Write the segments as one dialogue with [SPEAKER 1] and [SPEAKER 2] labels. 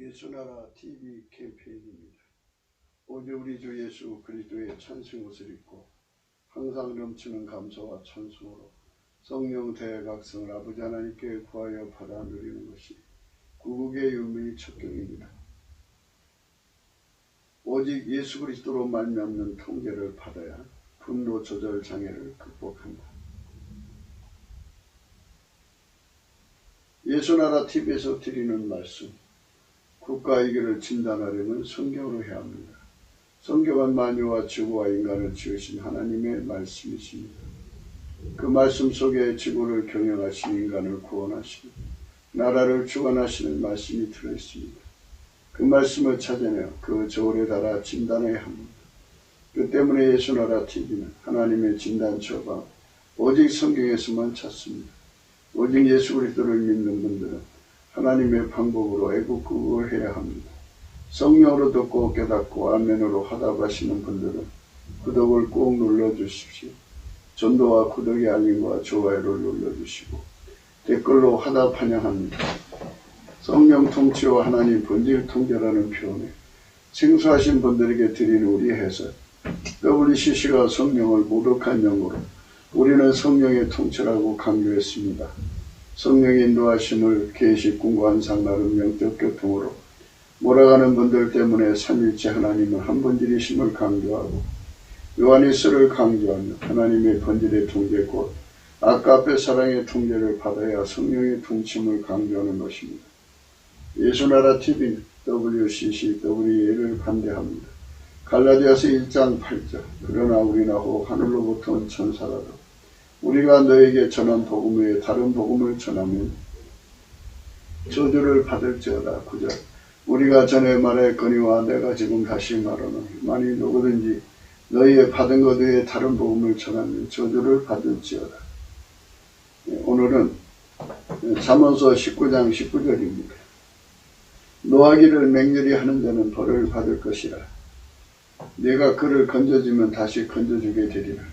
[SPEAKER 1] 예수나라 TV 캠페인입니다. 오직 우리 주 예수 그리스도의 찬송옷을 입고 항상 넘치는 감사와 찬송으로 성령 대각성을 아버지 하나님께 구하여 받아 누리는 것이 구국의 유명의 척경입니다. 오직 예수 그리스도로 말미암는 통제를 받아야 분노 조절 장애를 극복한다. 예수나라 TV에서 드리는 말씀, 국가 위기를 진단하려면 성경으로 해야 합니다. 성경은 만유와 지구와 인간을 지으신 하나님의 말씀이십니다. 그 말씀 속에 지구를 경영하신 인간을 구원하시고 나라를 주관하시는 말씀이 들어있습니다. 그 말씀을 찾아내어 그 저울에 달아 진단해야 합니다. 그 때문에 예수나라 TV는 하나님의 진단처가 오직 성경에서만 찾습니다. 오직 예수 그리스도를 믿는 분들은 하나님의 방법으로 애국국을 해야 합니다. 성령으로 듣고 깨닫고 아멘으로 화답하시는 분들은 구독을 꼭 눌러주십시오. 전도와 구독의 알림과 좋아요를 눌러주시고 댓글로 화답 환영합니다. 성령 통치와 하나님 본질 통제라는 표현에 생소하신 분들에게 드리는 우리 해설, WCC가 성령을 모독한 용어로 우리는 성령의 통치라고 강조했습니다. 성령의 인도하심을 계시 궁관상 나름 영적 교통으로 몰아가는 분들 때문에 삼일째 하나님은 한 본질이심을 강조하고 요한일서를 강조하며 하나님의 본질의 통제 곧 아까페 사랑의 통제를 받아야 성령의 통침을 강조하는 것입니다. 예수나라 TV는 WCC, WEA를 반대합니다. 갈라디아서 1장 8절 그러나 우리나 혹 하늘로부터 온 천사라도 우리가 너에게 전한 복음 외에 다른 복음을 전하면 저주를 받을지어다. 9절 우리가 전에 말했거니와 내가 지금 다시 말하노니 만일 누구든지 너희의 받은 것 외에 다른 복음을 전하면 저주를 받을지어다. 오늘은 잠언서 19장 19절입니다. 노하기를 맹렬히 하는 자는 벌을 받을 것이라. 네가 그를 건져주면 다시 건져주게 되리라.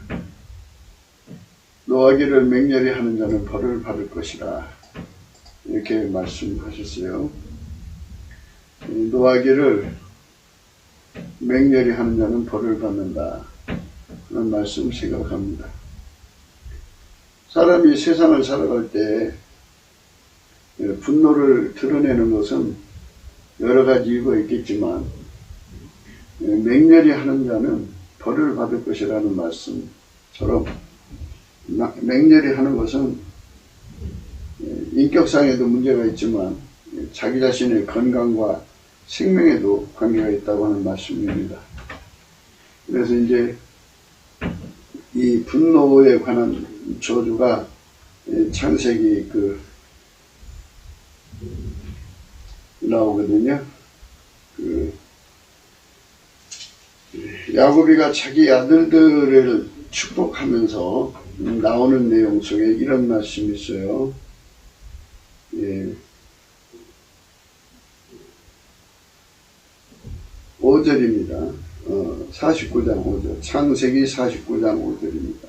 [SPEAKER 1] 노하기를 맹렬히 하는 자는 벌을 받을 것이라. 이렇게 말씀하셨어요. 노하기를 맹렬히 하는 자는 벌을 받는다. 그런 말씀 생각합니다. 사람이 세상을 살아갈 때 분노를 드러내는 것은 여러 가지 이유가 있겠지만 맹렬히 하는 자는 벌을 받을 것이라는 말씀처럼 맹렬히 하는 것은 인격상에도 문제가 있지만 자기 자신의 건강과 생명에도 관계가 있다고 하는 말씀입니다. 그래서 이제 이 분노에 관한 저주가 창세기 나오거든요. 야곱이가 자기 아들들을 축복하면서 나오는 내용 속에 이런 말씀이 있어요. 5절입니다. 49장 5절. 창세기 49장 5절입니다.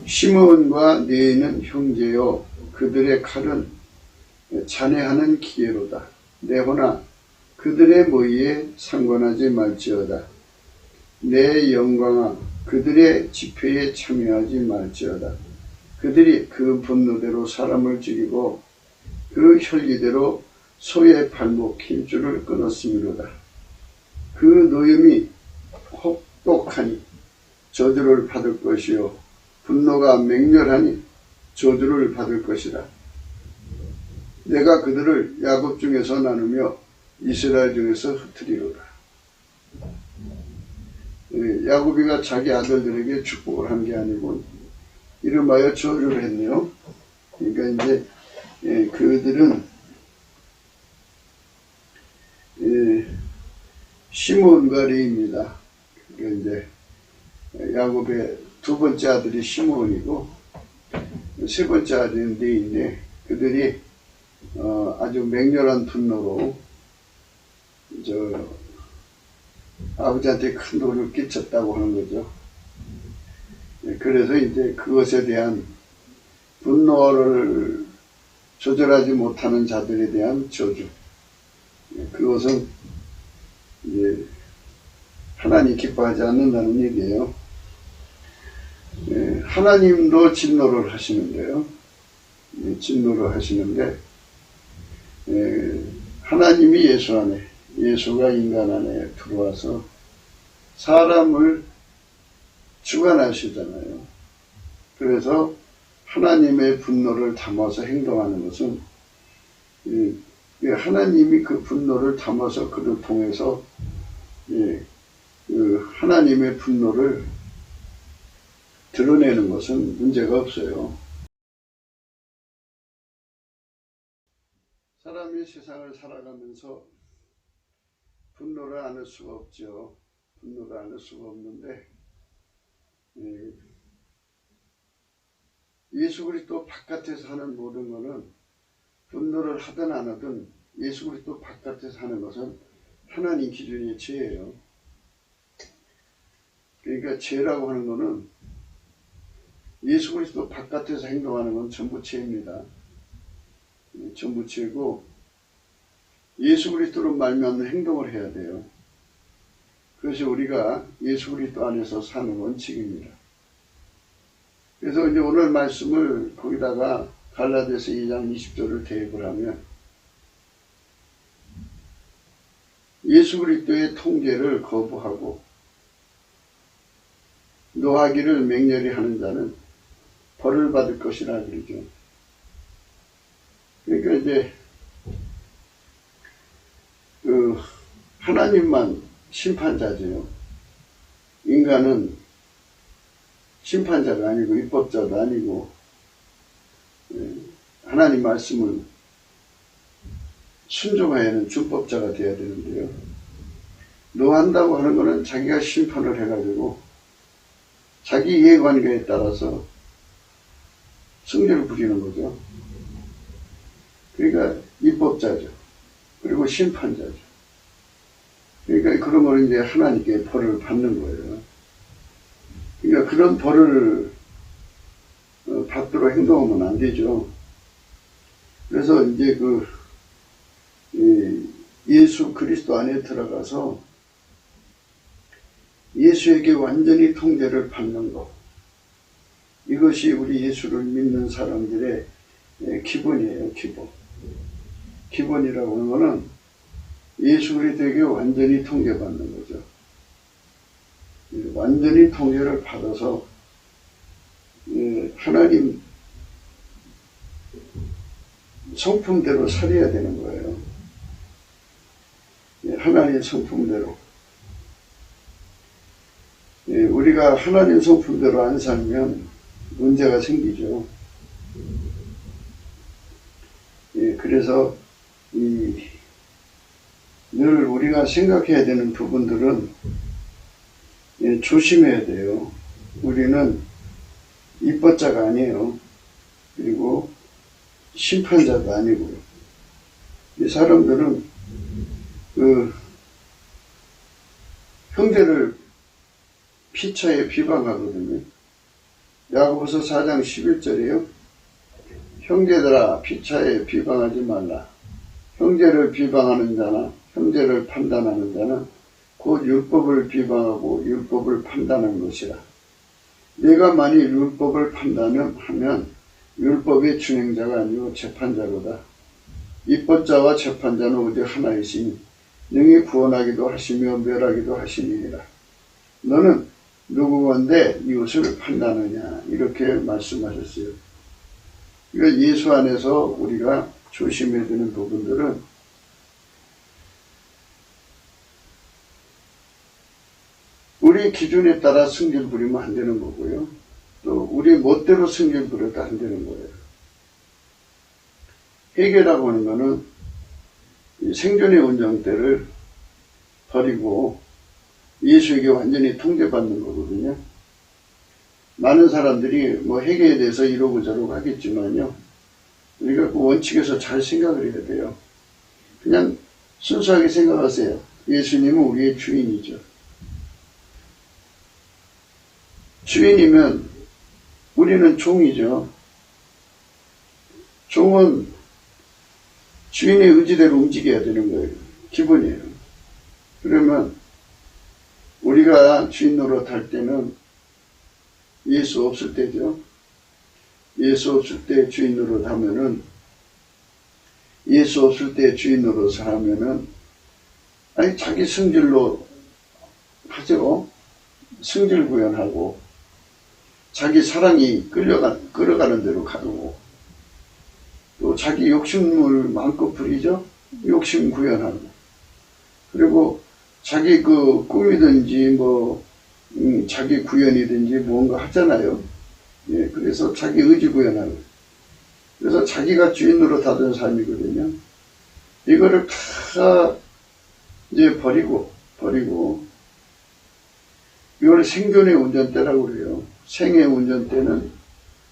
[SPEAKER 1] 시므온과 네이는 형제요 그들의 칼은 잔해하는 기계로다. 네호나 그들의 모의에 상관하지 말지어다. 내 영광아 그들의 집회에 참여하지 말지어다. 그들이 그 분노대로 사람을 죽이고 그 혈기대로 소의 발목 힘줄을 끊었음이로다. 그 노염이 혹독하니 저주를 받을 것이요 분노가 맹렬하니 저주를 받을 것이라. 내가 그들을 야곱 중에서 나누며 이스라엘 중에서 흩으리로다. 야곱이가 자기 아들들에게 축복을 한 게 아니고 이름하여 저주를 했네요. 그러니까 이제 그들은 시므온과 레이입니다. 그러니까 이제 야곱의 두 번째 아들이 시므온이고 세 번째 아들은 레이인데 그들이 아주 맹렬한 분노로 아버지한테 큰 도를 끼쳤다고 하는 거죠. 그래서 이제 그것에 대한 분노를 조절하지 못하는 자들에 대한 저주. 그것은 이제 하나님 기뻐하지 않는다는 얘기예요. 하나님도 진노를 하시는데요. 진노를 하시는데 하나님이 예수 안에, 예수가 인간 안에 들어와서 사람을 주관하시잖아요. 그래서 하나님의 분노를 담아서 행동하는 것은 하나님이 그 분노를 담아서 그를 통해서 그 하나님의 분노를 드러내는 것은 문제가 없어요. 사람이 세상을 살아가면서 분노를 안 할 수가 없죠. 분노를 안 할 수가 없는데 예수 그리스도 바깥에서 하는 모든 것은 분노를 하든 안 하든 예수 그리스도 바깥에서 하는 것은 하나님 기준의 죄예요. 그러니까 죄라고 하는 것은 예수 그리스도 바깥에서 행동하는 건 전부 죄입니다. 전부 죄고 예수 그리스도로 말미암는 행동을 해야 돼요. 그것이 우리가 예수 그리스도 안에서 사는 원칙입니다. 그래서 이제 오늘 말씀을 거기다가 갈라디아서 2장 20절을 대입을 하면 예수 그리스도의 통제를 거부하고 노하기를 맹렬히 하는 자는 벌을 받을 것이라 그러죠. 그러니까 이제 하나님만 심판자죠. 인간은 심판자가 아니고 입법자도 아니고 하나님 말씀을 순종해야 하는 준법자가 되어야 되는데요. 노한다고 하는 것은 자기가 심판을 해가지고 자기 이해관계에 따라서 승리를 부리는 거죠. 그러니까 입법자죠. 그리고 심판자죠. 그러니까 그런 거는 이제 하나님께 벌을 받는 거예요. 그러니까 그런 벌을 받도록 행동하면 안 되죠. 그래서 이제 예수 그리스도 안에 들어가서 예수에게 완전히 통제를 받는 것. 이것이 우리 예수를 믿는 사람들의 기본이에요, 기본. 기본이라고 하는 것은 예수 그리스도에게 완전히 통제받는 거죠. 완전히 통제를 받아서 하나님 성품대로 살아야 되는 거예요. 하나님 성품대로. 우리가 하나님 성품대로 안 살면 문제가 생기죠. 그래서 늘 우리가 생각해야 되는 부분들은 조심해야 돼요. 우리는 입법자가 아니에요. 그리고 심판자도 아니고요. 이 사람들은 형제를 피차에 비방하거든요. 야고보서 4장 11절이에요. 형제들아 피차에 비방하지 말라. 형제를 비방하는 자나 형제를 판단하는 자는 곧 율법을 비방하고 율법을 판단하는 것이라. 내가 만일 율법을 판단하면 율법의 준행자가 아니고 재판자로다. 입법자와 재판자는 오직 하나이시니 능히 구원하기도 하시며 멸하기도 하시니라. 너는 누구건데 이웃을 판단하냐, 이렇게 말씀하셨어요. 그러니까 예수 안에서 우리가 조심해야 되는 부분들은 우리 기준에 따라 승질 부리면 안 되는 거고요. 또 우리 멋대로 승질 부려도 안 되는 거예요. 회개라고 하는 거는 생존의 온정대를 버리고 예수에게 완전히 통제받는 거거든요. 많은 사람들이 뭐 회개에 대해서 이러고 저러고 하겠지만요. 우리가 그 원칙에서 잘 생각을 해야 돼요. 그냥 순수하게 생각하세요. 예수님은 우리의 주인이죠. 주인이면 우리는 종이죠. 종은 주인의 의지대로 움직여야 되는 거예요. 기본이에요. 그러면 우리가 주인 노릇할 때는 예수 없을 때죠. 예수 없을 때 주인 노릇하면은, 예수 없을 때 주인 노릇을 하면은, 아니 자기 승질로 하죠. 승질 구현하고 자기 사랑이 끌어가는 대로 가고, 또 자기 욕심을 마음껏 부리죠. 욕심 구현하고, 그리고 자기 그 꿈이든지 뭐 자기 구현이든지 뭔가 하잖아요. 예, 그래서 자기 의지 구현하고, 그래서 자기가 주인으로 다던 삶이거든요. 이거를 다 이제 버리고 이걸 생존의 운전대라고 그래요. 생의 운전대는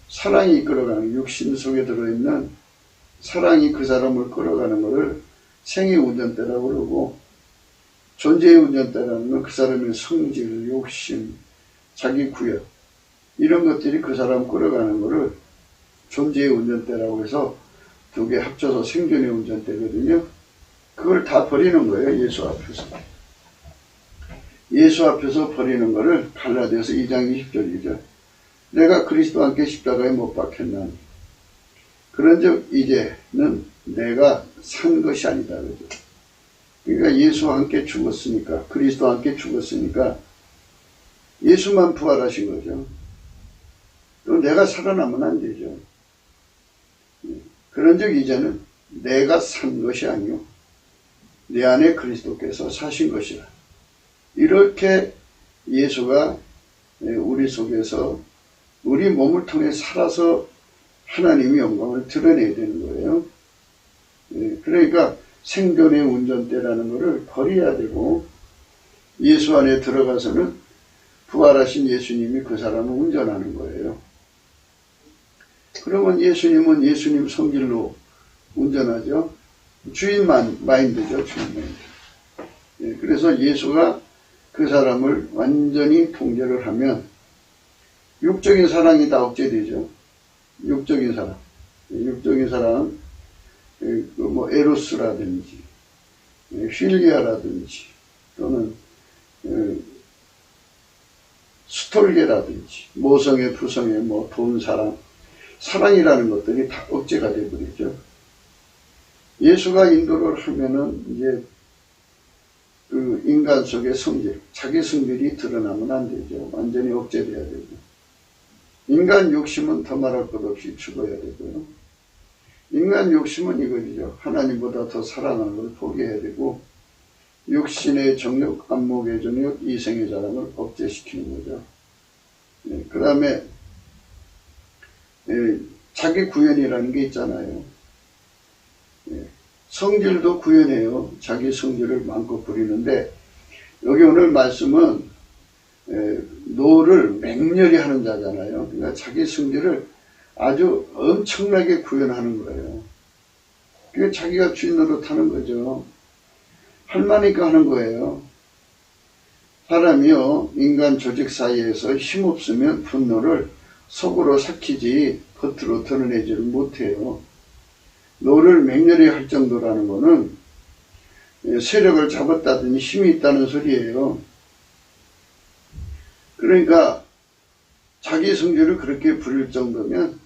[SPEAKER 1] 사랑이 이끌어가는, 육신 속에 들어있는 사랑이 그 사람을 끌어가는 것을 생의 운전대라고 그러고, 존재의 운전대라는 건 그 사람의 성질, 욕심, 자기 구현, 이런 것들이 그 사람 끌어가는 것을 존재의 운전대라고 해서 두 개 합쳐서 생존의 운전대거든요. 그걸 다 버리는 거예요. 예수 앞에서. 예수 앞에서 버리는 것을 갈라디아서 2장 20절이죠. 내가 그리스도와 함께 십자가에 못 박혔나니 그런즉 이제는 내가 산 것이 아니다. 그죠? 그러니까 예수와 함께 죽었으니까, 그리스도와 함께 죽었으니까 예수만 부활하신 거죠. 또 내가 살아나면 안 되죠. 그런즉 이제는 내가 산 것이 아니요 내 안에 그리스도께서 사신 것이라. 이렇게 예수가 우리 속에서 우리 몸을 통해 살아서 하나님의 영광을 드러내야 되는 거예요. 그러니까 생존의 운전대라는 것을 버려야 되고, 예수 안에 들어가서는 부활하신 예수님이 그 사람을 운전하는 거예요. 그러면 예수님은 예수님 성질로 운전하죠. 주인 마인드죠. 주인 마인드. 그래서 예수가 그 사람을 완전히 통제를 하면 육적인 사랑이 다 억제되죠. 육적인 사랑. 육적인 사랑은 뭐 에로스라든지 필리아라든지 또는 스톨게라든지 모성애, 부성애, 뭐 돈, 사랑이라는 것들이 다 억제가 되어버리죠. 예수가 인도를 하면은 이제 그 인간 속의 성질, 자기 성질이 드러나면 안 되죠. 완전히 억제돼야 되고, 인간 욕심은 더 말할 것 없이 죽어야 되고요. 인간 욕심은 이거죠. 하나님보다 더 사랑하는 걸 포기해야 되고, 육신의 정욕, 안목의 정욕, 이생의 자랑을 억제시키는 거죠. 그 다음에 자기 구현이라는 게 있잖아요. 성질도 구현해요. 자기 성질을 마음껏 부리는데, 여기 오늘 말씀은 노를 맹렬히 하는 자잖아요. 그러니까 자기 성질을 아주 엄청나게 구현하는 거예요. 그게 자기가 주인 노릇하는 거죠. 할 마니까 하는 거예요. 사람이요, 인간 조직 사이에서 힘없으면 분노를 속으로 삭히지 겉으로 드러내지를 못해요. 노를 맹렬히 할 정도라는 거는 세력을 잡았다더니 힘이 있다는 소리예요. 그러니까 자기 성질을 그렇게 부릴 정도면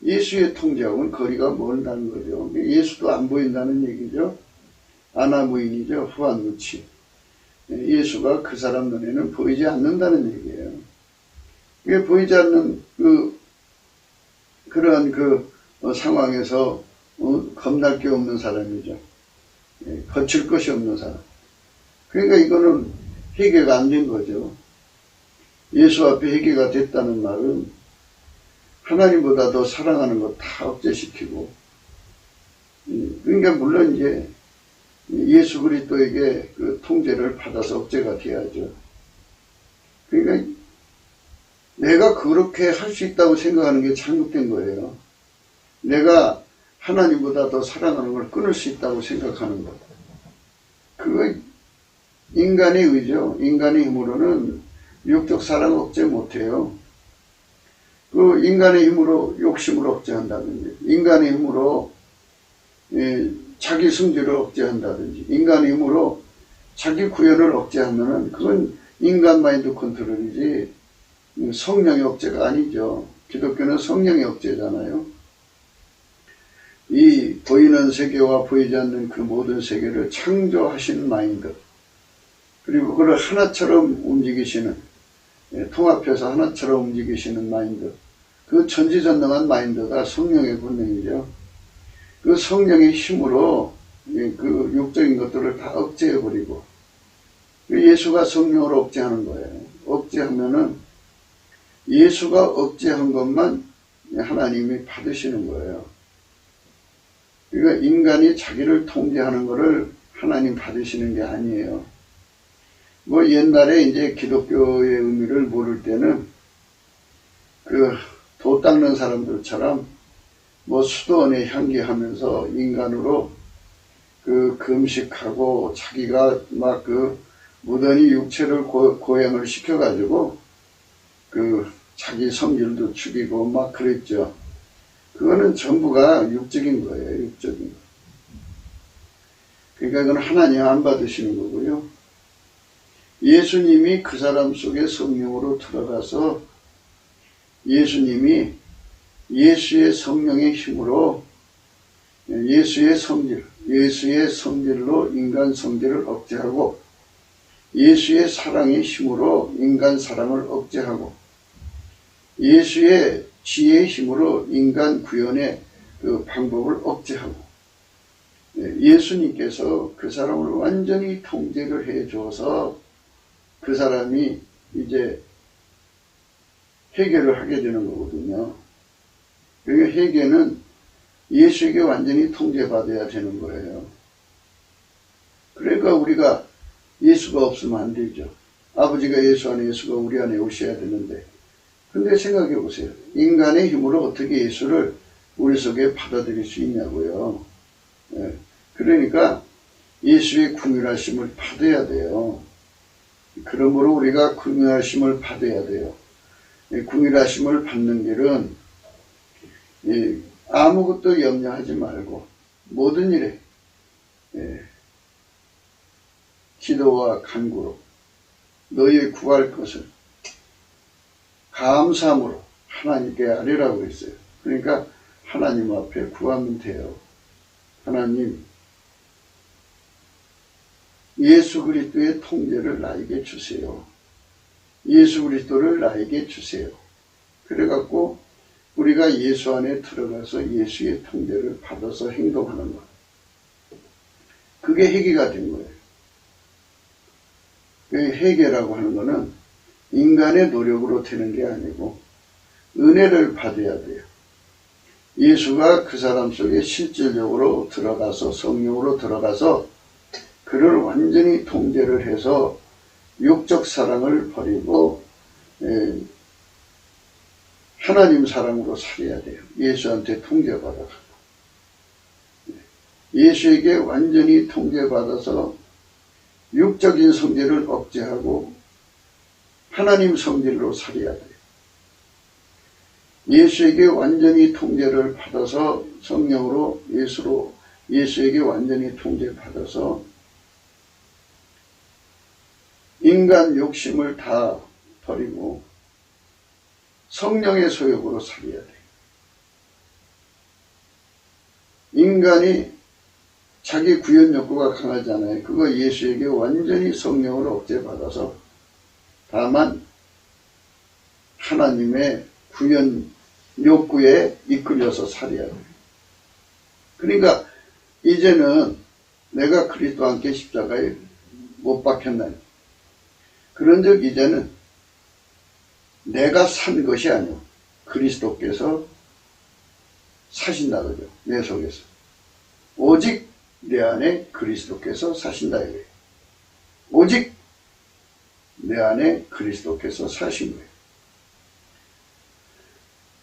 [SPEAKER 1] 예수의 통제하고는 거리가 멀다는 거죠. 예수도 안 보인다는 얘기죠. 아나무인이죠. 후한무치. 예수가 그 사람 눈에는 보이지 않는다는 얘기예요. 이게 보이지 않는 그런 상황에서 겁날 게 없는 사람이죠. 거칠 것이 없는 사람. 그러니까 이거는 해결가 안 된 거죠. 예수 앞에 해결가 됐다는 말은 하나님보다 더 사랑하는 거 다 억제시키고, 그러니까 물론 이제 예수 그리스도에게 그 통제를 받아서 억제가 돼야죠. 그러니까 내가 그렇게 할 수 있다고 생각하는 게 잘못된 거예요. 내가 하나님보다 더 사랑하는 걸 끊을 수 있다고 생각하는 것. 그거 인간의 의죠. 인간의 힘으로는 육적 사랑을 억제 못해요. 인간의 힘으로 욕심을 억제한다든지, 인간의 힘으로 자기 승질을 억제한다든지 인간의 힘으로 자기 구현을 억제하면은 그건 인간 마인드 컨트롤이지 성령의 억제가 아니죠. 기독교는 성령의 억제잖아요. 이 보이는 세계와 보이지 않는 그 모든 세계를 창조하시는 마인드, 그리고 그걸 하나처럼 움직이시는, 통합해서 하나처럼 움직이시는 마인드, 그 전지전능한 마인드가 성령의 본능이죠. 그 성령의 힘으로 그 육적인 것들을 다 억제해버리고, 예수가 성령으로 억제하는 거예요. 억제하면은 예수가 억제한 것만 하나님이 받으시는 거예요. 그러니까 인간이 자기를 통제하는 것을 하나님 받으시는 게 아니에요. 뭐 옛날에 이제 기독교의 의미를 모를 때는 그 도 닦는 사람들처럼 뭐 수도원에 향기하면서 인간으로 그 금식하고 자기가 막 그 무던히 육체를 고행을 시켜가지고 그 자기 성질도 죽이고 막 그랬죠. 그거는 전부가 육적인 거예요. 육적인 거. 그러니까 그건 하나님 안 받으시는 거고요. 예수님이 그 사람 속에 성령으로 들어가서 예수님이 예수의 성령의 힘으로 예수의 성질로 인간 성질을 억제하고 예수의 사랑의 힘으로 인간 사랑을 억제하고 예수의 지혜의 힘으로 인간 구현의 그 방법을 억제하고 예수님께서 그 사람을 완전히 통제를 해줘서 그 사람이 이제 회개를 하게 되는 거거든요. 그러니까 회개는 예수에게 완전히 통제받아야 되는 거예요. 그러니까 우리가 예수가 없으면 안 되죠. 아버지가 예수 안에, 예수가 우리 안에 오셔야 되는데, 근데 생각해 보세요. 인간의 힘으로 어떻게 예수를 우리 속에 받아들일 수 있냐고요. 그러니까 예수의 긍휼하심을 받아야 돼요. 그러므로 우리가 긍휼하심을 받아야 돼요. 긍휼하심을 받는 길은 아무것도 염려하지 말고 모든 일에 기도와 간구로 너희의 구할 것을 감사함으로 하나님께 아뢰라고 했어요. 그러니까 하나님 앞에 구하면 돼요. 하나님, 예수 그리스도의 통제를 나에게 주세요. 예수 그리스도를 나에게 주세요. 그래갖고 우리가 예수 안에 들어가서 예수의 통제를 받아서 행동하는 것. 그게 회개가 된 거예요. 그 회개라고 하는 거는 인간의 노력으로 되는 게 아니고 은혜를 받아야 돼요. 예수가 그 사람 속에 실질적으로 들어가서 성령으로 들어가서 그를 완전히 통제를 해서 육적 사랑을 버리고 하나님 사랑으로 살아야 돼요. 예수한테 통제받아서. 예수에게 완전히 통제받아서 육적인 성질을 억제하고 하나님 성질로 살아야 돼요. 예수에게 완전히 통제를 받아서 성령으로 예수에게 완전히 통제받아서 인간 욕심을 다 버리고 성령의 소욕으로 살아야 돼요. 인간이 자기 구현 욕구가 강하잖아요. 그거 예수에게 완전히 성령으로 억제받아서 다만 하나님의 구현 욕구에 이끌려서 살아야 돼요. 그러니까 이제는 내가 그리스도와 함께 십자가에 못 박혔나요? 그런즉 이제는 내가 산 것이 아니오 그리스도께서 사신다 그죠. 내 속에서. 오직 내 안에 그리스도께서 사신다 이거예요. 오직 내 안에 그리스도께서 사신 거예요.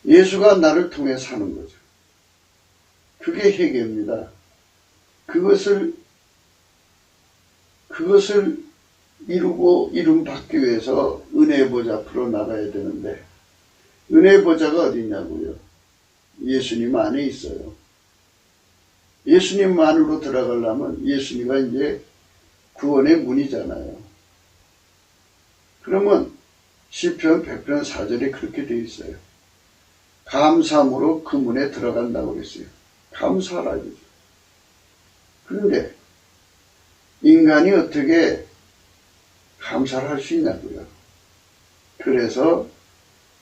[SPEAKER 1] 예수가 나를 통해 사는 거죠. 그게 회개입니다. 그것을 이룬 받기 위해서 은혜의 보좌 앞으로 나가야 되는데 은혜의 보좌가 어디 있냐고요. 예수님 안에 있어요. 예수님만으로 들어가려면 예수님가 이제 구원의 문이잖아요. 그러면 시편 100편 4절에 그렇게 되어 있어요. 감사함으로 그 문에 들어간다고 그랬어요. 감사하라죠. 그런데 인간이 어떻게 감사를 할 수 있냐고요. 그래서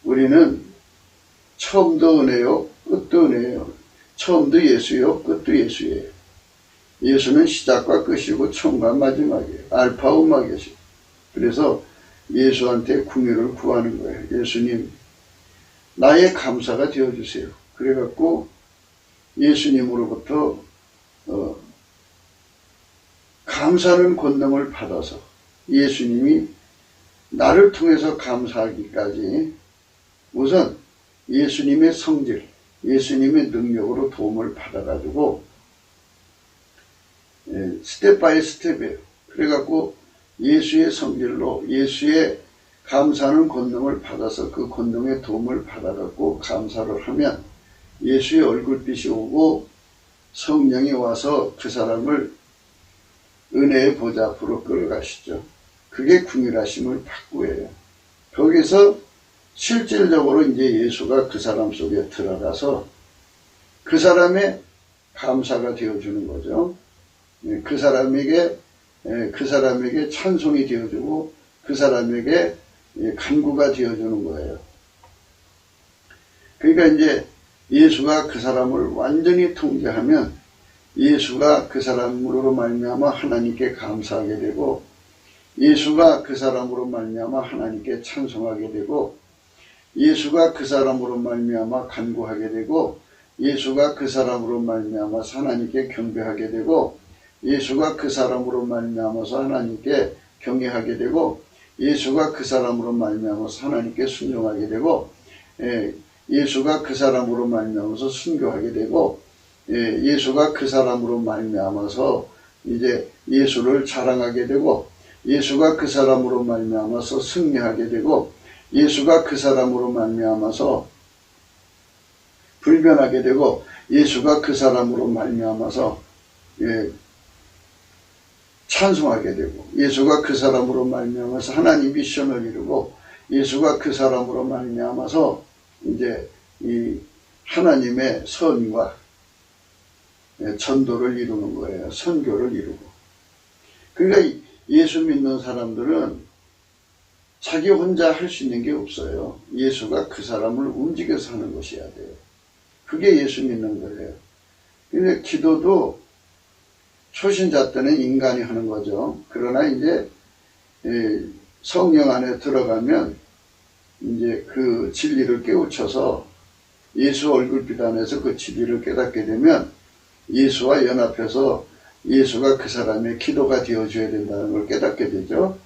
[SPEAKER 1] 우리는 처음도 은혜요, 끝도 은혜예요. 처음도 예수요, 끝도 예수예요. 예수는 시작과 끝이고 처음과 마지막이에요. 알파 오마게죠. 그래서 예수한테 궁유를 구하는 거예요. 예수님, 나의 감사가 되어주세요. 그래갖고 예수님으로부터 감사하는 권능을 받아서 예수님이 나를 통해서 감사하기까지 우선 예수님의 성질, 예수님의 능력으로 도움을 받아가지고 스텝 바이 스텝이에요. 그래갖고 예수의 성질로 예수의 감사하는 권능을 받아서 그 권능의 도움을 받아갖고 감사를 하면 예수의 얼굴빛이 오고 성령이 와서 그 사람을 은혜의 보좌 앞으로 끌어가시죠. 그게 궁휼하심을 받고예요. 거기서 실질적으로 이제 예수가 그 사람 속에 들어가서 그 사람의 감사가 되어주는 거죠. 그 사람에게 찬송이 되어주고 그 사람에게 간구가 되어주는 거예요. 그러니까 이제 예수가 그 사람을 완전히 통제하면 예수가 그 사람으로 말미암아 하나님께 감사하게 되고 예수가 그 사람으로 말미암아 하나님께 찬송하게 되고 예수가 그 사람으로 말미암아 간구하게 되고 예수가 그 사람으로 말미암아서 하나님께 경배하게 되고 예수가 그 사람으로 말미암아서 하나님께 경외하게 되고 예수가 그 사람으로 말미암아서 하나님께 순종하게 되고 예수가 그 사람으로 말미암아서 순교하게 되고 예수가 그 사람으로 말미암아서 이제 예수를 자랑하게 되고 예수가 그 사람으로 말미암아서 승리하게 되고 예수가 그 사람으로 말미암아서 불변하게 되고 예수가 그 사람으로 말미암아서 찬송하게 되고 예수가 그 사람으로 말미암아서 하나님 미션을 이루고 예수가 그 사람으로 말미암아서 이제 이 하나님의 선과 전도를 이루는 거예요. 선교를 이루고. 그러니까 예수 믿는 사람들은 자기 혼자 할 수 있는 게 없어요. 예수가 그 사람을 움직여서 하는 것이어야 돼요. 그게 예수 믿는 거예요. 근데 기도도 초신자 때는 인간이 하는 거죠. 그러나 이제 성령 안에 들어가면 이제 그 진리를 깨우쳐서 예수 얼굴빛 안에서 그 진리를 깨닫게 되면 예수와 연합해서 예수가 그 사람의 기도가 되어줘야 된다는 걸 깨닫게 되죠.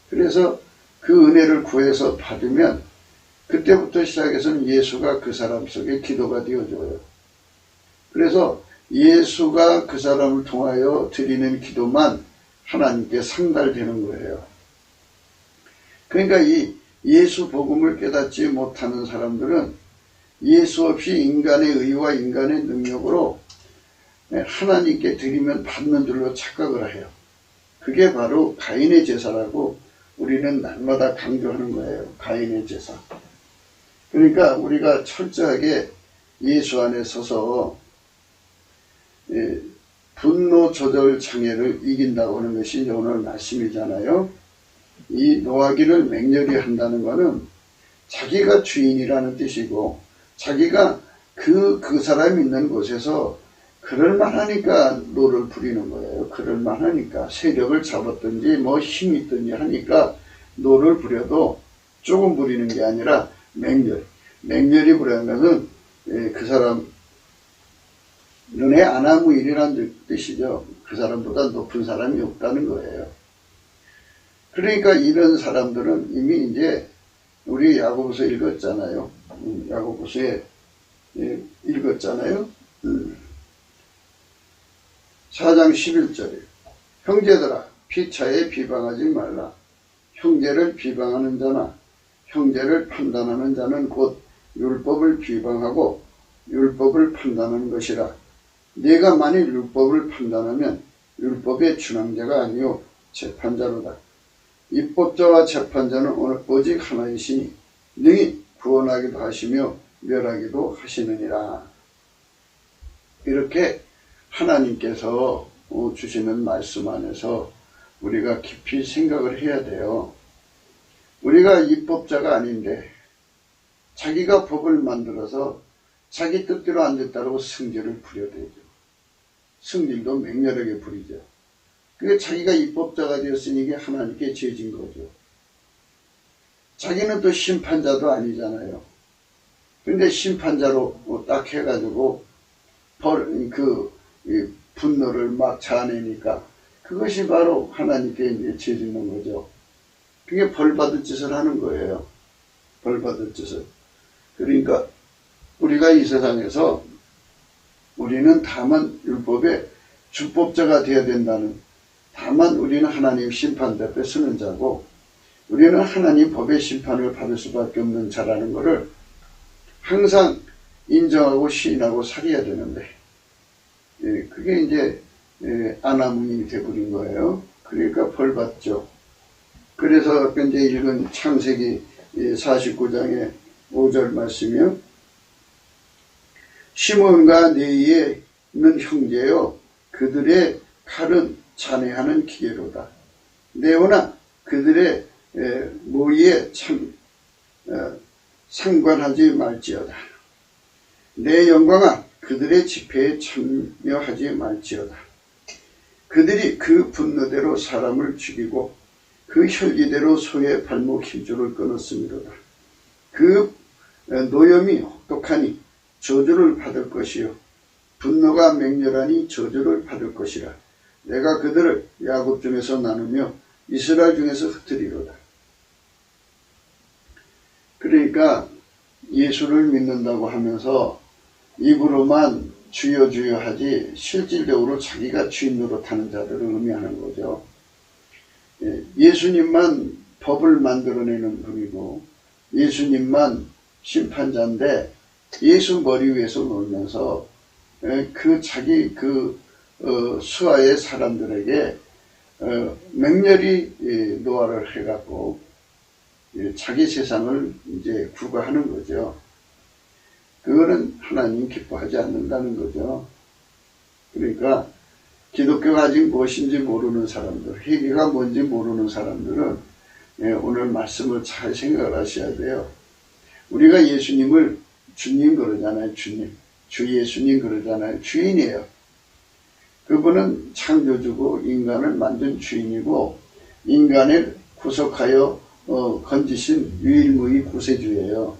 [SPEAKER 1] 그래서 그 은혜를 구해서 받으면 그때부터 시작해서는 예수가 그 사람 속에 기도가 되어줘요. 그래서 예수가 그 사람을 통하여 드리는 기도만 하나님께 상달되는 거예요. 그러니까 이 예수 복음을 깨닫지 못하는 사람들은 예수 없이 인간의 의와 인간의 능력으로 하나님께 드리면 받는 줄로 착각을 해요. 그게 바로 가인의 제사라고 우리는 날마다 강조하는 거예요. 가인의 제사. 그러니까 우리가 철저하게 예수 안에 서서 분노 조절 장애를 이긴다고 하는 것이 이제 오늘 말씀이잖아요. 이 노하기를 맹렬히 한다는 것은 자기가 주인이라는 뜻이고 자기가 그 사람이 있는 곳에서 그럴만하니까 노를 부리는 거예요. 그럴만하니까 세력을 잡았든지 뭐 힘이 있든지 하니까 노를 부려도 조금 부리는 게 아니라 맹렬히 부리는 것은 그 사람 눈에 안하무일이라는 뜻이죠. 그 사람보다 높은 사람이 없다는 거예요. 그러니까 이런 사람들은 이미 이제 우리 야고보서 읽었잖아요. 야고보서에 읽었잖아요. 4장 11절에 형제들아 피차에 비방하지 말라. 형제를 비방하는 자나 형제를 판단하는 자는 곧 율법을 비방하고 율법을 판단하는 것이라. 내가 만일 율법을 판단하면 율법의 준항자가 아니요 재판자로다. 입법자와 재판자는 오직 하나이시니 능히 구원하기도 하시며 멸하기도 하시느니라. 이렇게 하나님께서 주시는 말씀 안에서 우리가 깊이 생각을 해야 돼요. 우리가 입법자가 아닌데 자기가 법을 만들어서 자기 뜻대로 안 됐다고 승질을 부려대죠. 승질도 맹렬하게 부리죠. 그게 자기가 입법자가 되었으니 이게 하나님께 죄진 거죠. 자기는 또 심판자도 아니잖아요. 근데 심판자로 딱 해가지고 분노를 막 자아내니까 그것이 바로 하나님께 이제 죄짓는 거죠. 그게 벌받을 짓을 하는 거예요. 벌받을 짓을. 그러니까 우리가 이 세상에서 우리는 다만 율법의 주법자가 되어야 된다는, 다만 우리는 하나님 심판대 앞에 서는 자고 우리는 하나님 법의 심판을 받을 수밖에 없는 자라는 것을 항상 인정하고 시인하고 살아야 되는데, 그게 이제 안하무인이 되어버린 거예요. 그러니까 벌받죠. 그래서 아까 이제 읽은 창세기 49장의 5절 말씀이요. 시몬과 네이에 있는 형제여, 그들의 칼은 잔해하는 기계로다. 네오나 그들의 모의에 상관하지 말지어다. 내 영광아 그들의 집회에 참여하지 말지어다. 그들이 그 분노대로 사람을 죽이고 그 혈기대로 소의 발목 힘줄을 끊었음이로다. 그 노염이 혹독하니 저주를 받을 것이요 분노가 맹렬하니 저주를 받을 것이라. 내가 그들을 야곱 중에서 나누며 이스라엘 중에서 흩으리로다. 그러니까 예수를 믿는다고 하면서 입으로만 주여 주여 하지 실질적으로 자기가 주인 노릇하는 자들을 의미하는 거죠. 예수님만 법을 만들어내는 분이고 예수님만 심판자인데 예수 머리 위에서 놀면서 자기 수하의 사람들에게 맹렬히 노화를 해갖고 자기 세상을 이제 구가하는 거죠. 그거는 하나님 기뻐하지 않는다는 거죠. 그러니까 기독교가 아직 무엇인지 모르는 사람들, 회개가 뭔지 모르는 사람들은 오늘 말씀을 잘 생각을 하셔야 돼요. 우리가 예수님을 주님 그러잖아요. 주님. 주 예수님 그러잖아요. 주인이에요. 그분은 창조주고 인간을 만든 주인이고 인간을 구속하여 건지신 유일무이 구세주예요.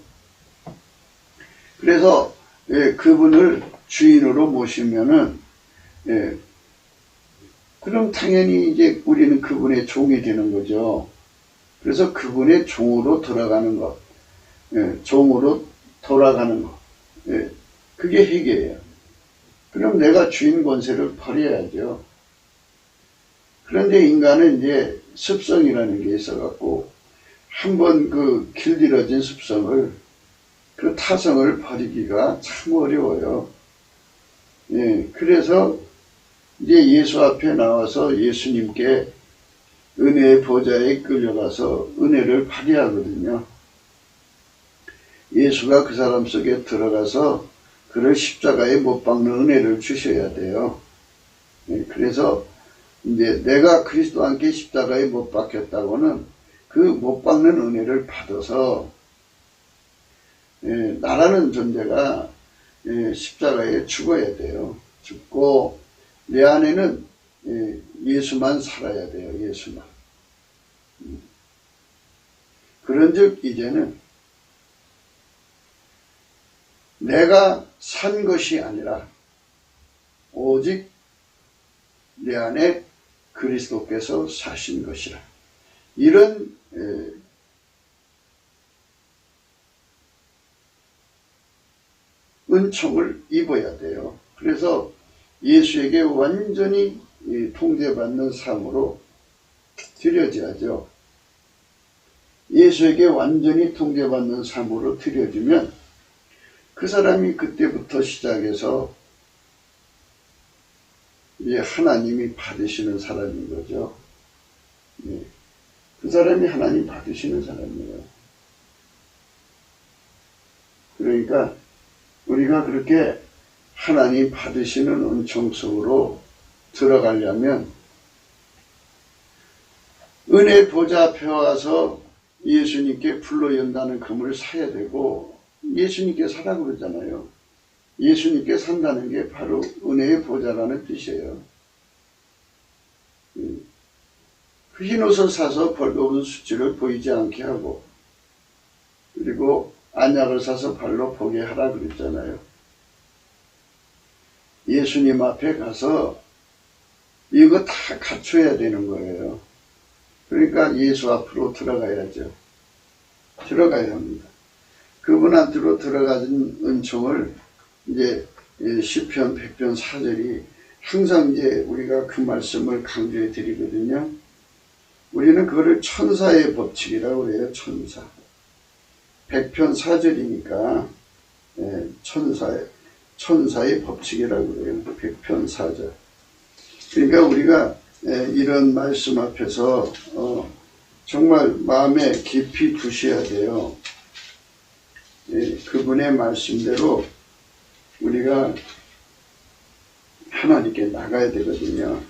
[SPEAKER 1] 그래서 그분을 주인으로 모시면은 그럼 당연히 이제 우리는 그분의 종이 되는 거죠. 그래서 그분의 종으로 돌아가는 것, 종으로 돌아가는 것, 그게 회개예요. 그럼 내가 주인 권세를 버려야죠. 그런데 인간은 이제 습성이라는 게 있어갖고 한번 길들여진 습성을, 그 타성을 버리기가 참 어려워요. 그래서 이제 예수 앞에 나와서 예수님께 은혜의 보좌에 끌려가서 은혜를 발휘하거든요. 예수가 그 사람 속에 들어가서 그를 십자가에 못 박는 은혜를 주셔야 돼요. 그래서 이제 내가 그리스도와 함께 십자가에 못 박혔다고는 그 못 박는 은혜를 받아서 나라는 존재가 십자가에 죽어야 돼요. 죽고 내 안에는 예수만 살아야 돼요. 예수만. 그런즉 이제는 내가 산 것이 아니라 오직 내 안에 그리스도께서 사신 것이라. 이런 은총을 입어야 돼요. 그래서 예수에게 완전히 통제받는 삶으로 들여져야죠. 예수에게 완전히 통제받는 삶으로 들여지면 그 사람이 그때부터 시작해서 이제 하나님이 받으시는 사람인 거죠. 예. 그 사람이 하나님 받으시는 사람이에요. 그러니까 우리가 그렇게 하나님 받으시는 은총 속으로 들어가려면 은혜 보좌 앞에 와서 예수님께 불로 연다는 금을 사야 되고, 예수님께 사라고 그러잖아요. 예수님께 산다는 게 바로 은혜의 보좌라는 뜻이에요. 그 흰옷을 사서 벌거벗은 수치를 보이지 않게 하고, 그리고 안약을 사서 발로 보게 하라 그랬잖아요. 예수님 앞에 가서 이거 다 갖춰야 되는 거예요. 그러니까 예수 앞으로 들어가야죠. 들어가야 합니다. 그분한테로 들어가는 은총을 이제 시편 100편 4절이 항상 이제 우리가 그 말씀을 강조해 드리거든요. 우리는 그거를 천사의 법칙이라고 그래요. 천사. 100편 4절이니까 천사의 법칙이라고 그래요. 100편 4절. 그러니까 우리가 이런 말씀 앞에서 정말 마음에 깊이 두셔야 돼요. 그분의 말씀대로 우리가 하나님께 나가야 되거든요.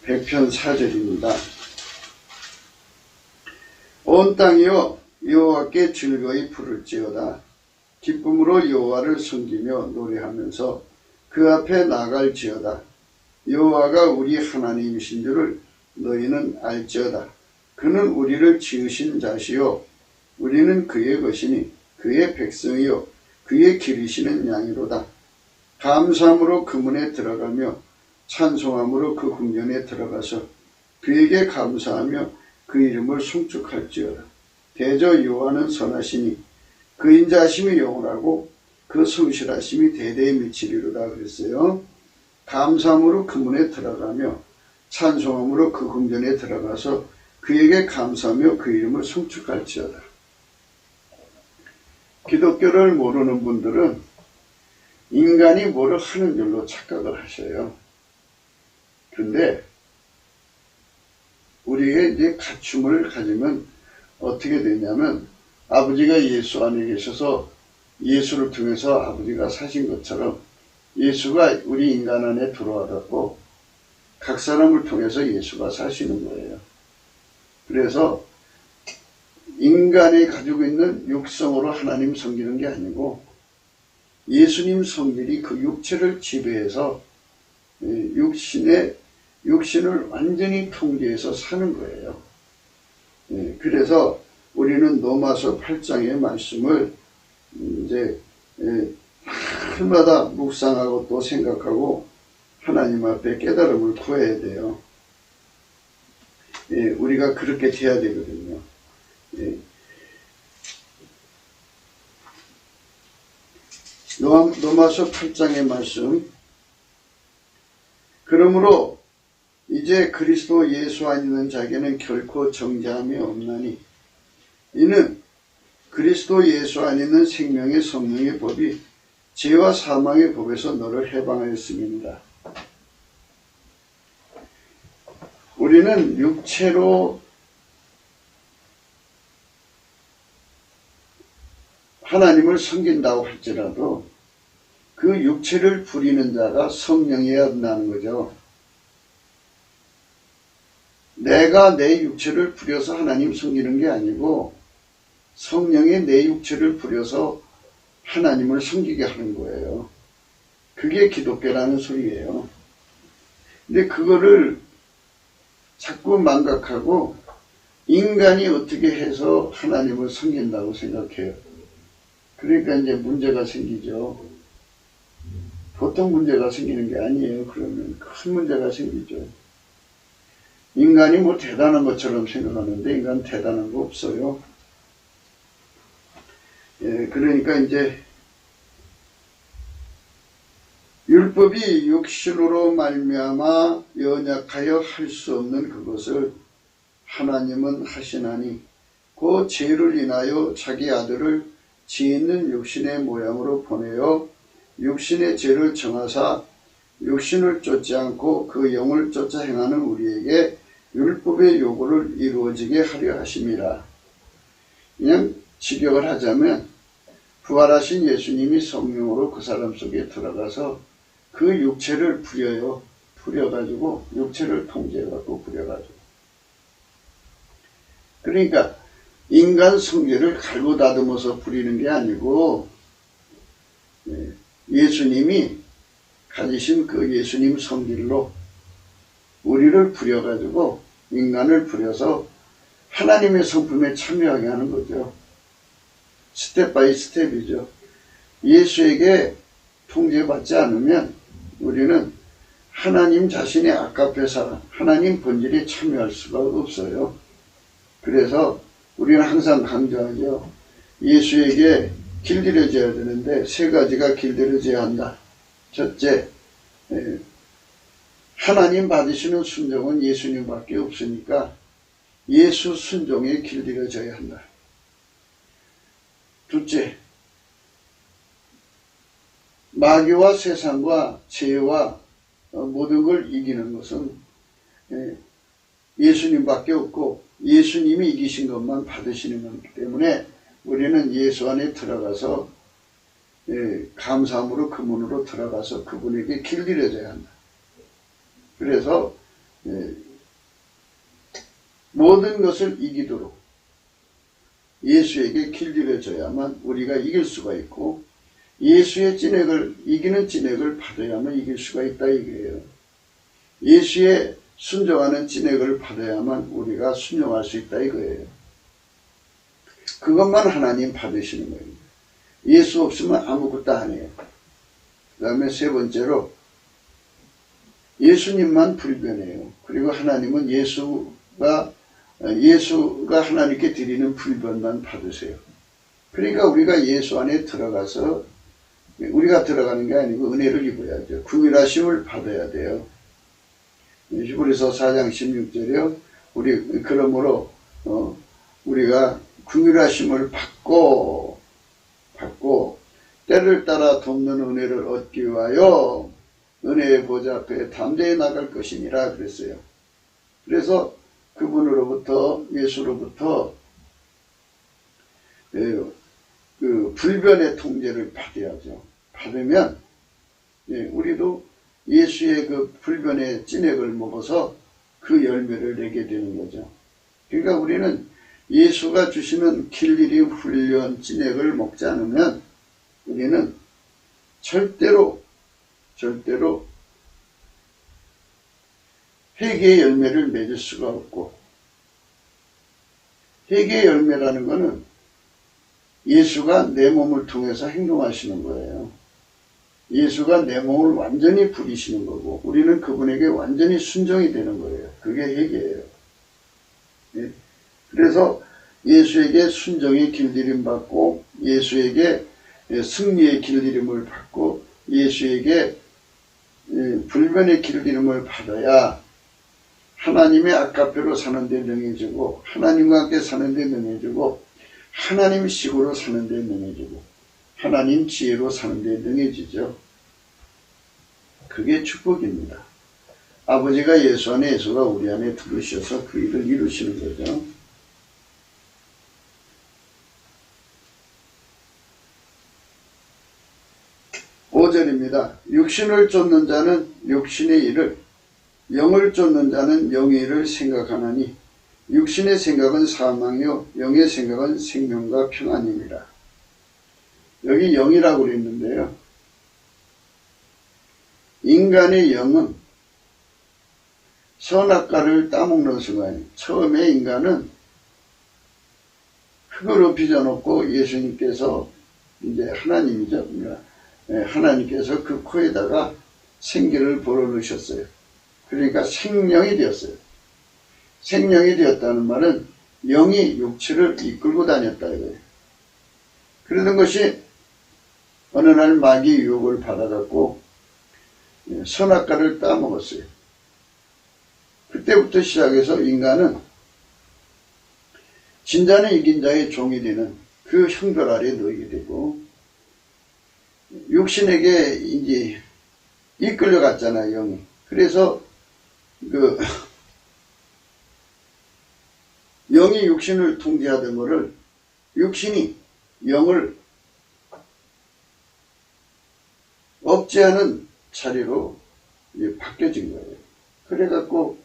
[SPEAKER 1] 100편 4절입니다. 온 땅이여 여호와께 즐거이 부를지어다. 기쁨으로 여호와를 섬기며 노래하면서 그 앞에 나갈지어다. 여호와가 우리 하나님이신 줄을 너희는 알지어다. 그는 우리를 지으신 자시요 우리는 그의 것이니 그의 백성이요 그의 기르시는 양이로다. 감사함으로 그 문에 들어가며 찬송함으로 그 궁전에 들어가서 그에게 감사하며 그 이름을 송축할지어다. 대저 여호와는 선하시니 그 인자하심이 영원하고 그 성실하심이 대대에 미치리로다 그랬어요. 감사함으로 그 문에 들어가며 찬송함으로 그 궁전에 들어가서 그에게 감사하며 그 이름을 송축할지어다. 기독교를 모르는 분들은 인간이 뭐를 하는 줄로 착각을 하셔요. 그런데 우리가 이제 갖춤을 가지면 어떻게 되냐면 아버지가 예수 안에 계셔서 예수를 통해서 아버지가 사신 것처럼 예수가 우리 인간 안에 들어와갖고 각 사람을 통해서 예수가 사시는 거예요. 그래서 인간이 가지고 있는 육성으로 하나님 섬기는 게 아니고 예수님 성질이 그 육체를 지배해서 육신을 완전히 통제해서 사는 거예요. 그래서 우리는 로마서 8장의 말씀을 이제 날마다 묵상하고 또 생각하고 하나님 앞에 깨달음을 구해야 돼요. 우리가 그렇게 돼야 되거든요. 로마서 8장의 말씀. 그러므로 이제 그리스도 예수 안 있는 자에게는 결코 정죄함이 없나니 이는 그리스도 예수 안 있는 생명의 성령의 법이 죄와 사망의 법에서 너를 해방하였음입니다. 우리는 육체로 하나님을 섬긴다고 할지라도 그 육체를 부리는 자가 성령이어야 한다는 거죠. 내가 내 육체를 부려서 하나님 섬기는 게 아니고 성령이 내 육체를 부려서 하나님을 섬기게 하는 거예요. 그게 기독교라는 소리예요. 근데 그거를 자꾸 망각하고 인간이 어떻게 해서 하나님을 섬긴다고 생각해요. 그러니까 이제 문제가 생기죠. 보통 문제가 생기는 게 아니에요. 그러면 큰 문제가 생기죠. 인간이 뭐 대단한 것처럼 생각하는데 인간은 대단한 거 없어요. 그러니까 이제 율법이 육신으로 말미암아 연약하여 할 수 없는 그것을 하나님은 하시나니 그 죄를 인하여 자기 아들을 죄 있는 육신의 모양으로 보내어 육신의 죄를 정하사 육신을 쫓지 않고 그 영을 쫓아 행하는 우리에게 율법의 요구를 이루어지게 하려 하심이라. 그냥 직역을 하자면 부활하신 예수님이 성령으로 그 사람 속에 들어가서 그 육체를 부려요. 부려가지고 육체를 통제해갖고 부려가지고. 그러니까 인간 성질을 갈고 다듬어서 부리는 게 아니고 예수님이 가지신 그 예수님 성질로 우리를 부려가지고 인간을 부려서 하나님의 성품에 참여하게 하는 거죠. 스텝 바이 스텝이죠. 예수에게 통제받지 않으면 우리는 하나님 자신의 아까페사 하나님 본질에 참여할 수가 없어요. 그래서 우리는 항상 강조하죠. 예수에게 길들여져야 되는데 세 가지가 길들여져야 한다. 첫째, 하나님 받으시는 순종은 예수님밖에 없으니까 예수 순종에 길들여져야 한다. 둘째, 마귀와 세상과 죄와 모든 걸 이기는 것은 예수님밖에 없고 예수님이 이기신 것만 받으시는 거기 때문에 우리는 예수 안에 들어가서 감사함으로 그 문으로 들어가서 그분에게 길들여져야 한다. 그래서 모든 것을 이기도록 예수에게 길들여져야만 우리가 이길 수가 있고 예수의 이기는 진액을 받아야만 이길 수가 있다 이거예요. 예수의 순종하는 진액을 받아야만 우리가 순종할 수 있다 이거예요. 그것만 하나님 받으시는 거예요. 예수 없으면 아무것도 안 해요. 그 다음에 세 번째로 예수님만 불변해요. 그리고 하나님은 예수가 하나님께 드리는 불변만 받으세요. 그러니까 우리가 예수 안에 들어가서 우리가 들어가는 게 아니고 은혜를 입어야죠. 긍휼하심을 받아야 돼요. 히브리서 4장 16절이요. 그러므로 우리가 긍휼하심을 받고 때를 따라 돕는 은혜를 얻기 위하여 은혜의 보좌 앞에 담대히 나갈 것이니라 그랬어요. 그래서 그분으로부터 예수로부터 그 불변의 통제를 받아야죠. 받으면 우리도 예수의 그 불변의 찐액을 먹어서 그 열매를 내게 되는 거죠. 그러니까 우리는 예수가 주시는 길들이 훈련 찐액을 먹지 않으면 우리는 절대로 회개의 열매를 맺을 수가 없고, 회개의 열매라는 것은 예수가 내 몸을 통해서 행동하시는 거예요. 예수가 내 몸을 완전히 부리시는 거고 우리는 그분에게 완전히 순종이 되는 거예요. 그게 회개예요. 그래서 예수에게 순종의 길들임 받고 예수에게 승리의 길들임을 받고 예수에게 불변의 길들임을 받아야 하나님의 아까페로 사는 데 능해지고 하나님과 함께 사는 데 능해지고 하나님 식으로 사는 데 능해지고 하나님 지혜로 사는 데 능해지죠. 그게 축복입니다. 아버지가 예수 안에 예수가 우리 안에 들으셔서 그 일을 이루시는 거죠. 육신을 쫓는 자는 육신의 일을, 영을 쫓는 자는 영의 일을 생각하나니 육신의 생각은 사망이요 영의 생각은 생명과 평안입니다. 여기 영이라고 그랬는데요. 인간의 영은 선악과를 따먹는 순간 처음에 인간은 흙으로 빚어놓고 예수님께서 이제 하나님이죠. 하나님께서 그 코에다가 생기를 불어넣으셨어요. 그러니까 생명이 되었어요. 생명이 되었다는 말은 영이 육체를 이끌고 다녔다 이거예요. 그러던 것이 어느 날 마귀의 유혹을 받아갖고 선악과를 따먹었어요. 그때부터 시작해서 인간은 진자는 이긴 자의 종이 되는 그 형벌 아래 놓이게 되고 육신에게 이제 이끌려갔잖아요, 영이. 그래서 영이 육신을 통제하던 거를 육신이 영을 억제하는 자리로 바뀌어진 거예요. 그래갖고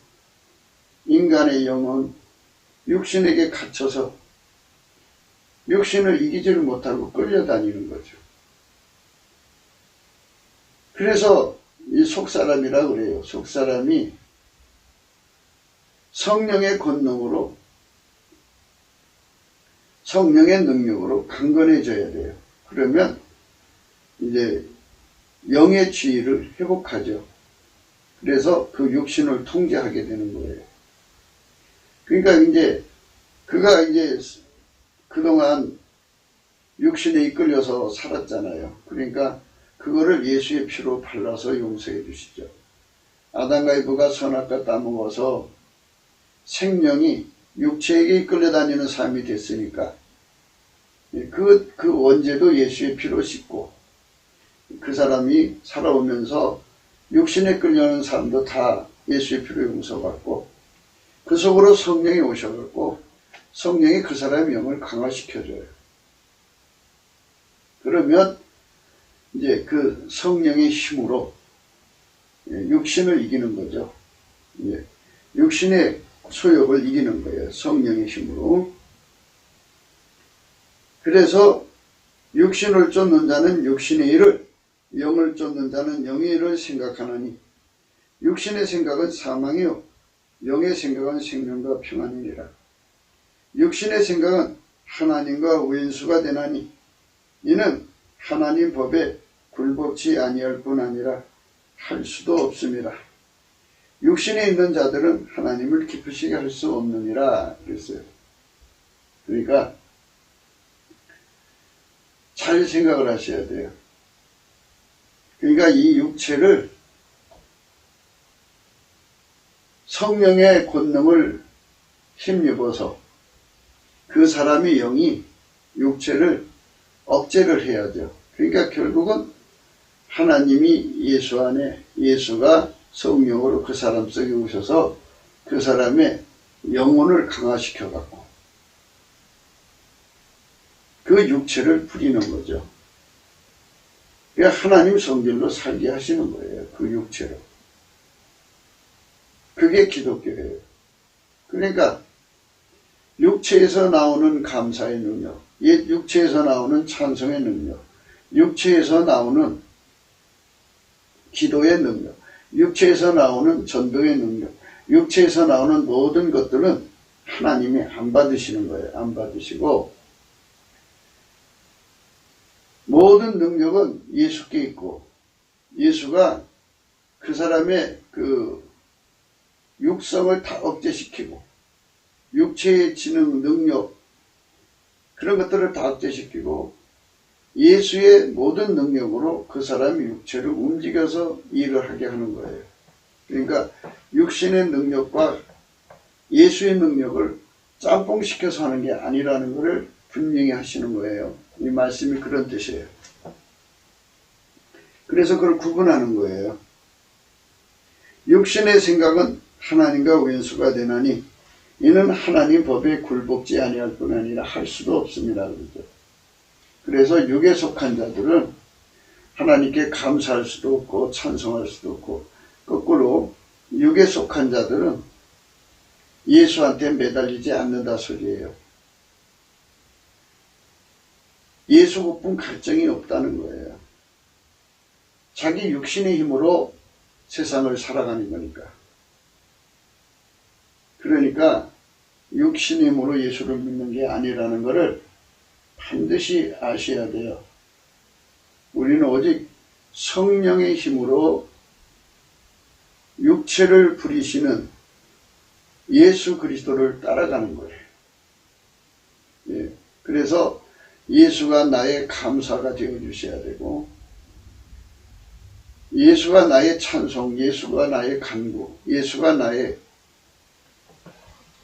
[SPEAKER 1] 인간의 영은 육신에게 갇혀서 육신을 이기지를 못하고 끌려다니는 거죠. 그래서 이 속사람이라 그래요. 속사람이 성령의 권능으로, 성령의 능력으로 강건해져야 돼요. 그러면 이제 영의 지위를 회복하죠. 그래서 그 육신을 통제하게 되는 거예요. 그러니까 이제 그가 이제 그동안 육신에 이끌려서 살았잖아요. 그러니까 그거를 예수의 피로 발라서 용서해 주시죠. 아담과 이브가 선악과 따먹어서 생명이 육체에게 이끌려 다니는 삶이 됐으니까 그 원죄도 예수의 피로 씻고 그 사람이 살아오면서 육신에 끌려오는 사람도 다 예수의 피로 용서받고 그 속으로 성령이 오셔갖고 성령이 그 사람의 영을 강화시켜줘요. 그러면 이제 그 성령의 힘으로 육신을 이기는 거죠. 육신의 소욕을 이기는 거예요. 성령의 힘으로. 그래서 육신을 쫓는 자는 육신의 일을, 영을 쫓는 자는 영의 일을 생각하나니 육신의 생각은 사망이요 영의 생각은 생명과 평안이니라. 육신의 생각은 하나님과 원수가 되나니 이는 하나님 법에 굴복치 아니할 뿐 아니라 할 수도 없습니다. 육신에 있는 자들은 하나님을 기쁘시게 할 수 없느니라 그랬어요. 그러니까 잘 생각을 하셔야 돼요. 그러니까 이 육체를 성령의 권능을 힘입어서 그 사람의 영이 육체를 억제를 해야죠. 그러니까 결국은 하나님이 예수 안에, 예수가 성령으로 그 사람 속에 오셔서 그 사람의 영혼을 강화시켜 갖고 그 육체를 부리는 거죠. 그러니까 하나님 성질로 살게 하시는 거예요. 그 육체로. 그게 기독교예요. 그러니까 육체에서 나오는 감사의 능력, 육체에서 나오는 찬송의 능력, 육체에서 나오는 기도의 능력, 육체에서 나오는 전도의 능력, 육체에서 나오는 모든 것들은 하나님이 안 받으시는 거예요. 안 받으시고 모든 능력은 예수께 있고 예수가 그 사람의 그 육성을 다 억제시키고 육체의 지능, 능력 그런 것들을 다 억제시키고 예수의 모든 능력으로 그 사람이 육체를 움직여서 일을 하게 하는 거예요. 그러니까 육신의 능력과 예수의 능력을 짬뽕시켜서 하는 게 아니라는 것을 분명히 하시는 거예요. 이 말씀이 그런 뜻이에요. 그래서 그걸 구분하는 거예요. 육신의 생각은 하나님과 원수가 되나니 이는 하나님 법에 굴복지 아니할 뿐 아니라 할 수도 없습니다. 그러죠. 그래서 육에 속한 자들은 하나님께 감사할 수도 없고 찬송할 수도 없고 거꾸로 육에 속한 자들은 예수한테 매달리지 않는다 소리예요. 예수 고픈 갈증이 없다는 거예요. 자기 육신의 힘으로 세상을 살아가는 거니까. 그러니까 육신의 힘으로 예수를 믿는 게 아니라는 것을 반드시 아셔야 돼요. 우리는 오직 성령의 힘으로 육체를 부리시는 예수 그리스도를 따라가는 거예요. 예. 그래서 예수가 나의 감사가 되어 주셔야 되고 예수가 나의 찬송, 예수가 나의 간구, 예수가 나의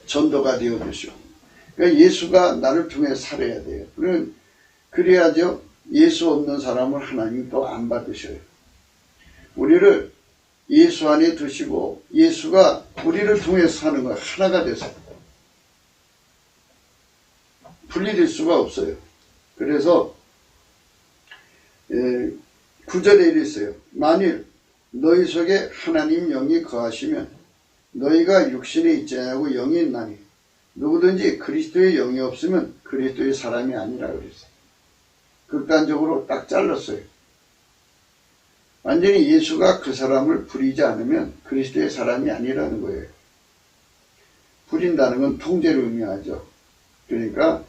[SPEAKER 1] 전도가 되어 주시오. 그러니까 예수가 나를 통해 살아야 돼요. 그래야죠. 예수 없는 사람을 하나님 또 안 받으셔요. 우리를 예수 안에 두시고 예수가 우리를 통해서 사는 거 하나가 돼서 분리될 수가 없어요. 그래서 9절에 이랬어요. 만일 너희 속에 하나님 영이 거하시면 너희가 육신에 있지 않냐고 영이 있나니 누구든지 그리스도의 영이 없으면 그리스도의 사람이 아니라 그랬어요. 극단적으로 딱 잘랐어요. 완전히 예수가 그 사람을 부리지 않으면 그리스도의 사람이 아니라는 거예요. 부린다는 건 통제를 의미하죠. 그러니까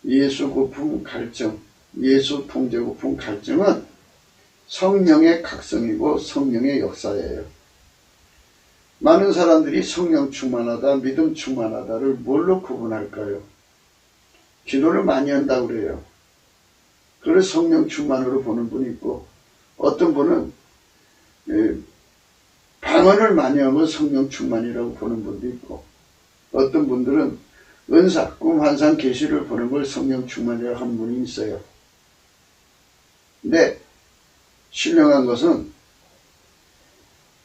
[SPEAKER 1] 예수 고품 갈증, 예수 통제 고품 갈증은 성령의 각성이고 성령의 역사예요. 많은 사람들이 성령 충만하다, 믿음 충만하다를 뭘로 구분할까요? 기도를 많이 한다고 그래요. 그걸 성령 충만으로 보는 분이 있고, 어떤 분은 방언을 많이 하면 성령 충만이라고 보는 분도 있고, 어떤 분들은 은사, 꿈, 환상, 계시를 보는 걸 성령 충만이라고 하는 분이 있어요. 근데 신령한 것은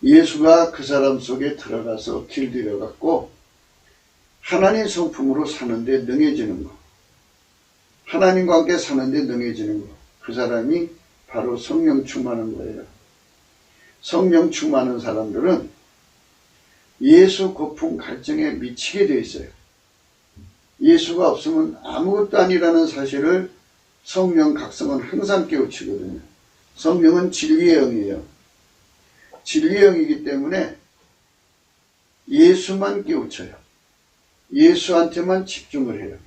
[SPEAKER 1] 예수가 그 사람 속에 들어가서 길들여갖고 하나님 성품으로 사는데 능해지는 거, 하나님과 함께 사는데 능해지는 거, 그 사람이 바로 성령 충만한 거예요. 성령 충만한 사람들은 예수 고품 갈증에 미치게 되어 있어요. 예수가 없으면 아무것도 아니라는 사실을 성령 각성은 항상 깨우치거든요. 성령은 진리의 영이에요. 진리의 영이기 때문에 예수만 깨우쳐요. 예수한테만 집중을 해요.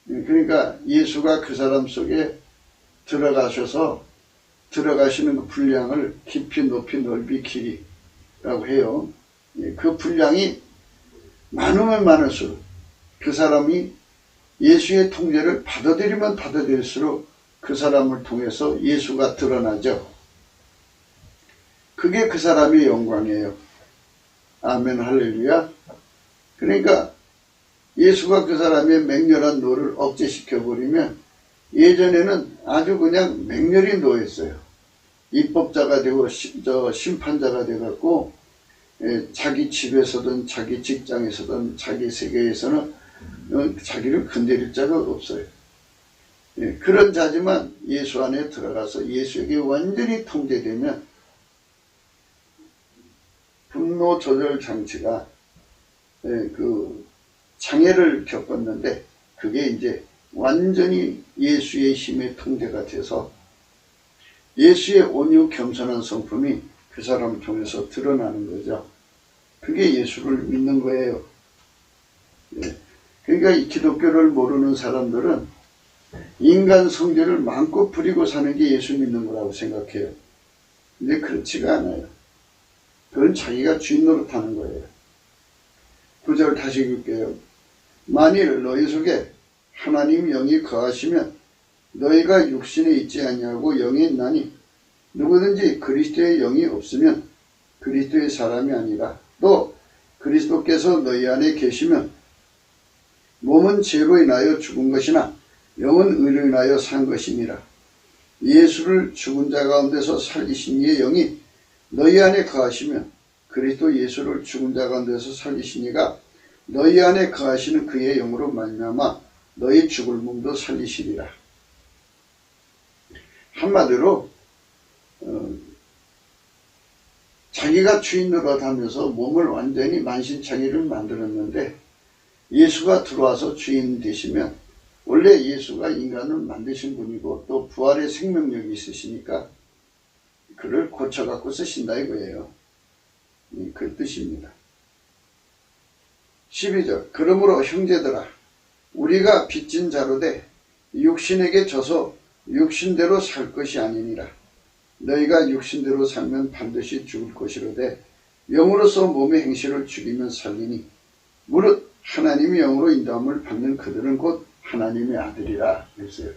[SPEAKER 1] 그러니까 예수가 그 사람 속에 들어가셔서 들어가시는 그 분량을 깊이 높이 넓이 길이라고 해요. 그 분량이 많으면 많을수록 그 사람이 예수의 통제를 받아들이면 받아들일수록 그 사람을 통해서 예수가 드러나죠. 그게 그 사람의 영광이에요. 아멘 할렐루야. 그러니까 예수가 그 사람의 맹렬한 노를 억제시켜버리면 예전에는 아주 그냥 맹렬히 노했어요. 입법자가 되고 심판자가 돼갖고 자기 집에서든 자기 직장에서든 자기 세계에서는 자기를 건드릴 자가 없어요. 그런 자지만 예수 안에 들어가서 예수에게 완전히 통제되면 분노 조절 장치가 그 장애를 겪었는데 그게 이제 완전히 예수의 힘의 통제가 돼서 예수의 온유 겸손한 성품이 그 사람을 통해서 드러나는 거죠. 그게 예수를 믿는 거예요. 그러니까 이 기독교를 모르는 사람들은 인간 성질을 마음껏 부리고 사는 게 예수 믿는 거라고 생각해요. 근데 그렇지가 않아요. 그건 자기가 주인 노릇하는 거예요. 9절 다시 읽을게요. 만일 너희 속에 하나님 영이 거하시면 너희가 육신에 있지 않냐고 영이 있나니 누구든지 그리스도의 영이 없으면 그리스도의 사람이 아니라 또 그리스도께서 너희 안에 계시면 몸은 죄로 인하여 죽은 것이나 영은 의로 인하여 산 것이니라. 예수를 죽은 자 가운데서 살리신 이의 영이 너희 안에 거하시면 그리스도 예수를 죽은 자 가운데서 살리신 이가 너희 안에 거하시는 그의 영으로 말미암아 너희 죽을 몸도 살리시리라. 한마디로 자기가 주인 노릇하면서 몸을 완전히 만신창이를 만들었는데 예수가 들어와서 주인 되시면 원래 예수가 인간을 만드신 분이고 또 부활의 생명력이 있으시니까 그를 고쳐갖고 쓰신다 이거예요. 그 뜻입니다. 12절 그러므로 형제들아 우리가 빚진 자로되 육신에게 져서 육신대로 살 것이 아니니라. 너희가 육신대로 살면 반드시 죽을 것이로되 영으로서 몸의 행실을 죽이면 살리니 무릇 하나님의 영으로 인도함을 받는 그들은 곧 하나님의 아들이라 했어요.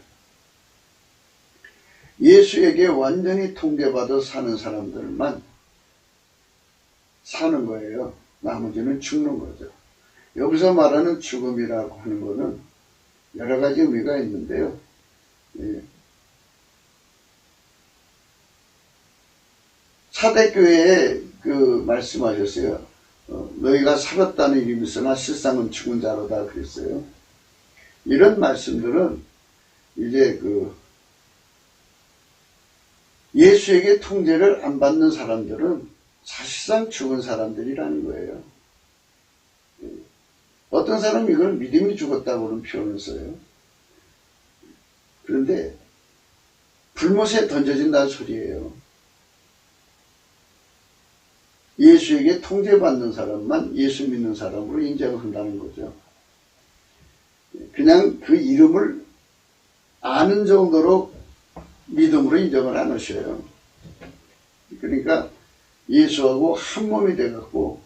[SPEAKER 1] 예수에게 완전히 통제받아 사는 사람들만 사는 거예요. 나머지는 죽는 거죠. 여기서 말하는 죽음이라고 하는 것은 여러 가지 의미가 있는데요. 사대교회에 말씀하셨어요. 너희가 살았다는 이름이 있으나 실상은 죽은 자로다 그랬어요. 이런 말씀들은 이제 예수에게 통제를 안 받는 사람들은 사실상 죽은 사람들이라는 거예요. 어떤 사람은 이걸 믿음이 죽었다고 그런 표현을 써요. 그런데 불못에 던져진다는 소리예요. 예수에게 통제받는 사람만 예수 믿는 사람으로 인정을 한다는 거죠. 그냥 그 이름을 아는 정도로 믿음으로 인정을 안 하셔요. 그러니까 예수하고 한 몸이 돼갖고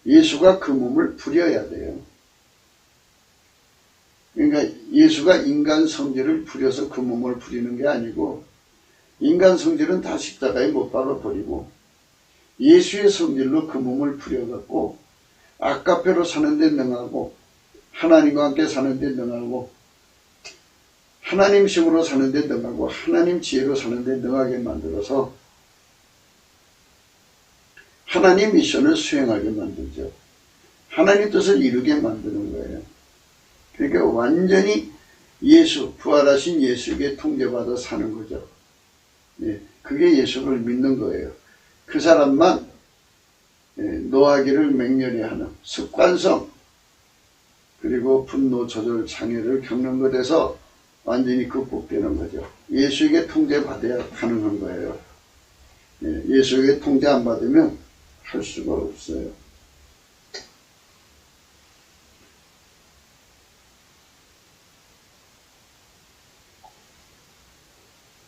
[SPEAKER 1] 예수가 그 몸을 부려야 돼요. 그러니까 예수가 인간 성질을 부려서 그 몸을 부리는 게 아니고 인간 성질은 다 십자가에 못 박아버리고 예수의 성질로 그 몸을 부려갖고 아까페로 사는 데 능하고 하나님과 함께 사는 데 능하고 하나님식으로 사는 데 능하고 하나님 지혜로 사는 데 능하게 만들어서 하나님 미션을 수행하게 만들죠. 하나님 뜻을 이루게 만드는 거예요. 그러니까 완전히 예수, 부활하신 예수에게 통제받아 사는 거죠. 그게 예수를 믿는 거예요. 그 사람만 노하기를 맹렬히 하는 습관성 그리고 분노 조절 장애를 겪는 것에서 완전히 극복되는 거죠. 예수에게 통제받아야 가능한 거예요. 예수에게 통제 안 받으면 할 수가 없어요.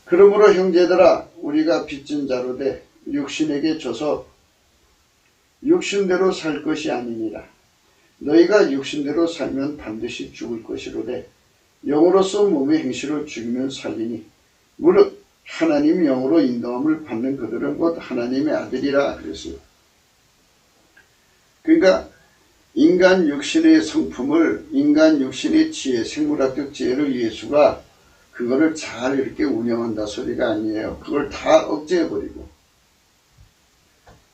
[SPEAKER 1] 그러므로 형제들아 우리가 빚진 자로 돼 육신에게 줘서 육신대로 살 것이 아니니라. 너희가 육신대로 살면 반드시 죽을 것이로되 영으로서 몸의 행실을 죽이면 살리니 무릇 하나님이 영으로 인도함을 받는 그들은 곧 하나님의 아들이라 그랬어요. 그러니까 인간 육신의 성품을 인간 육신의 지혜, 생물학적 지혜를 예수가 그거를 잘 이렇게 운영한다 소리가 아니에요. 그걸 다 억제해버리고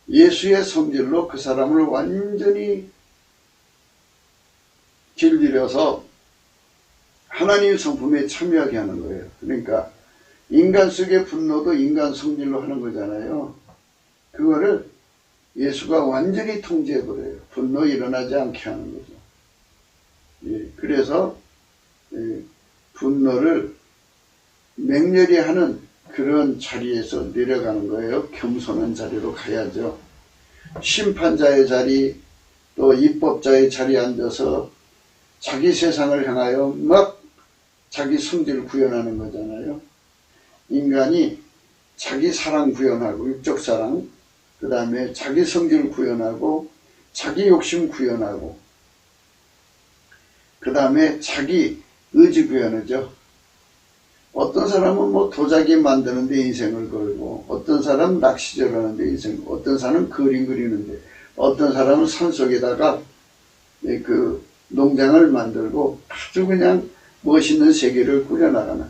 [SPEAKER 1] 예수의 성질로 그 사람을 완전히 길들여서 하나님의 성품에 참여하게 하는 거예요. 그러니까 인간 속의 분노도 인간 성질로 하는 거잖아요. 그거를 예수가 완전히 통제해버려요. 분노 일어나지 않게 하는 거죠. 그래서 분노를 맹렬히 하는 그런 자리에서 내려가는 거예요. 겸손한 자리로 가야죠. 심판자의 자리, 또 입법자의 자리에 앉아서 자기 세상을 향하여 막 자기 성질을 구현하는 거잖아요. 인간이 자기 사랑 구현하고 육적 사랑, 그 다음에 자기 성질 구현하고 자기 욕심 구현하고 그 다음에 자기 의지 구현하죠. 어떤 사람은 뭐 도자기 만드는데 인생을 걸고 어떤 사람은 낚시질 하는데 인생, 어떤 사람은 그림 그리는데 어떤 사람은 산속에다가 그 농장을 만들고 아주 그냥 멋있는 세계를 꾸려나가는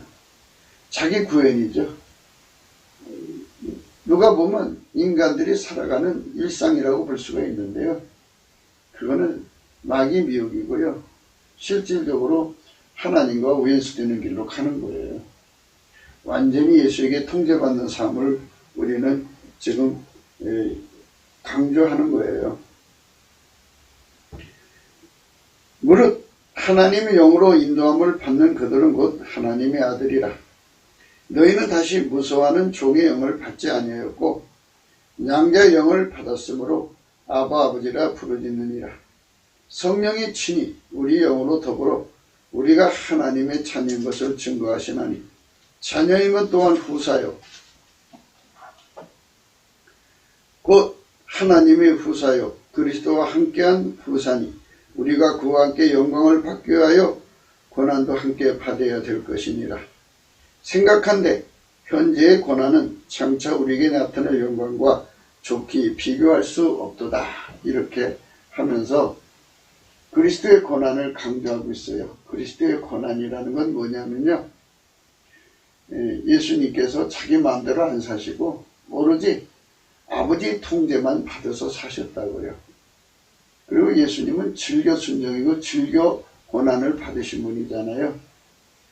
[SPEAKER 1] 자기 구현이죠. 누가 보면 인간들이 살아가는 일상이라고 볼 수가 있는데요. 그거는 마귀 미혹이고요. 실질적으로 하나님과 원수되는 길로 가는 거예요. 완전히 예수에게 통제받는 삶을 우리는 지금 강조하는 거예요. 무릇 하나님의 영으로 인도함을 받는 그들은 곧 하나님의 아들이라. 너희는 다시 무서워하는 종의 영을 받지 아니하였고 양자의 영을 받았으므로 아바 아버지라 부르짖느니라. 성령이 친히 우리 영으로 더불어 우리가 하나님의 자녀인 것을 증거하시나니 자녀임은 또한 후사요 곧 하나님의 후사요 그리스도와 함께한 후사니 우리가 그와 함께 영광을 받기 위하여 고난도 함께 받아야 될 것이니라. 생각한데 현재의 고난은 장차 우리에게 나타날 영광과 좋게 비교할 수 없도다. 이렇게 하면서 그리스도의 고난을 강조하고 있어요. 그리스도의 고난이라는 건 뭐냐면요, 예수님께서 자기 마음대로 안 사시고 오로지 아버지 통제만 받아서 사셨다고요. 그리고 예수님은 즐겨 순종이고 즐겨 고난을 받으신 분이잖아요.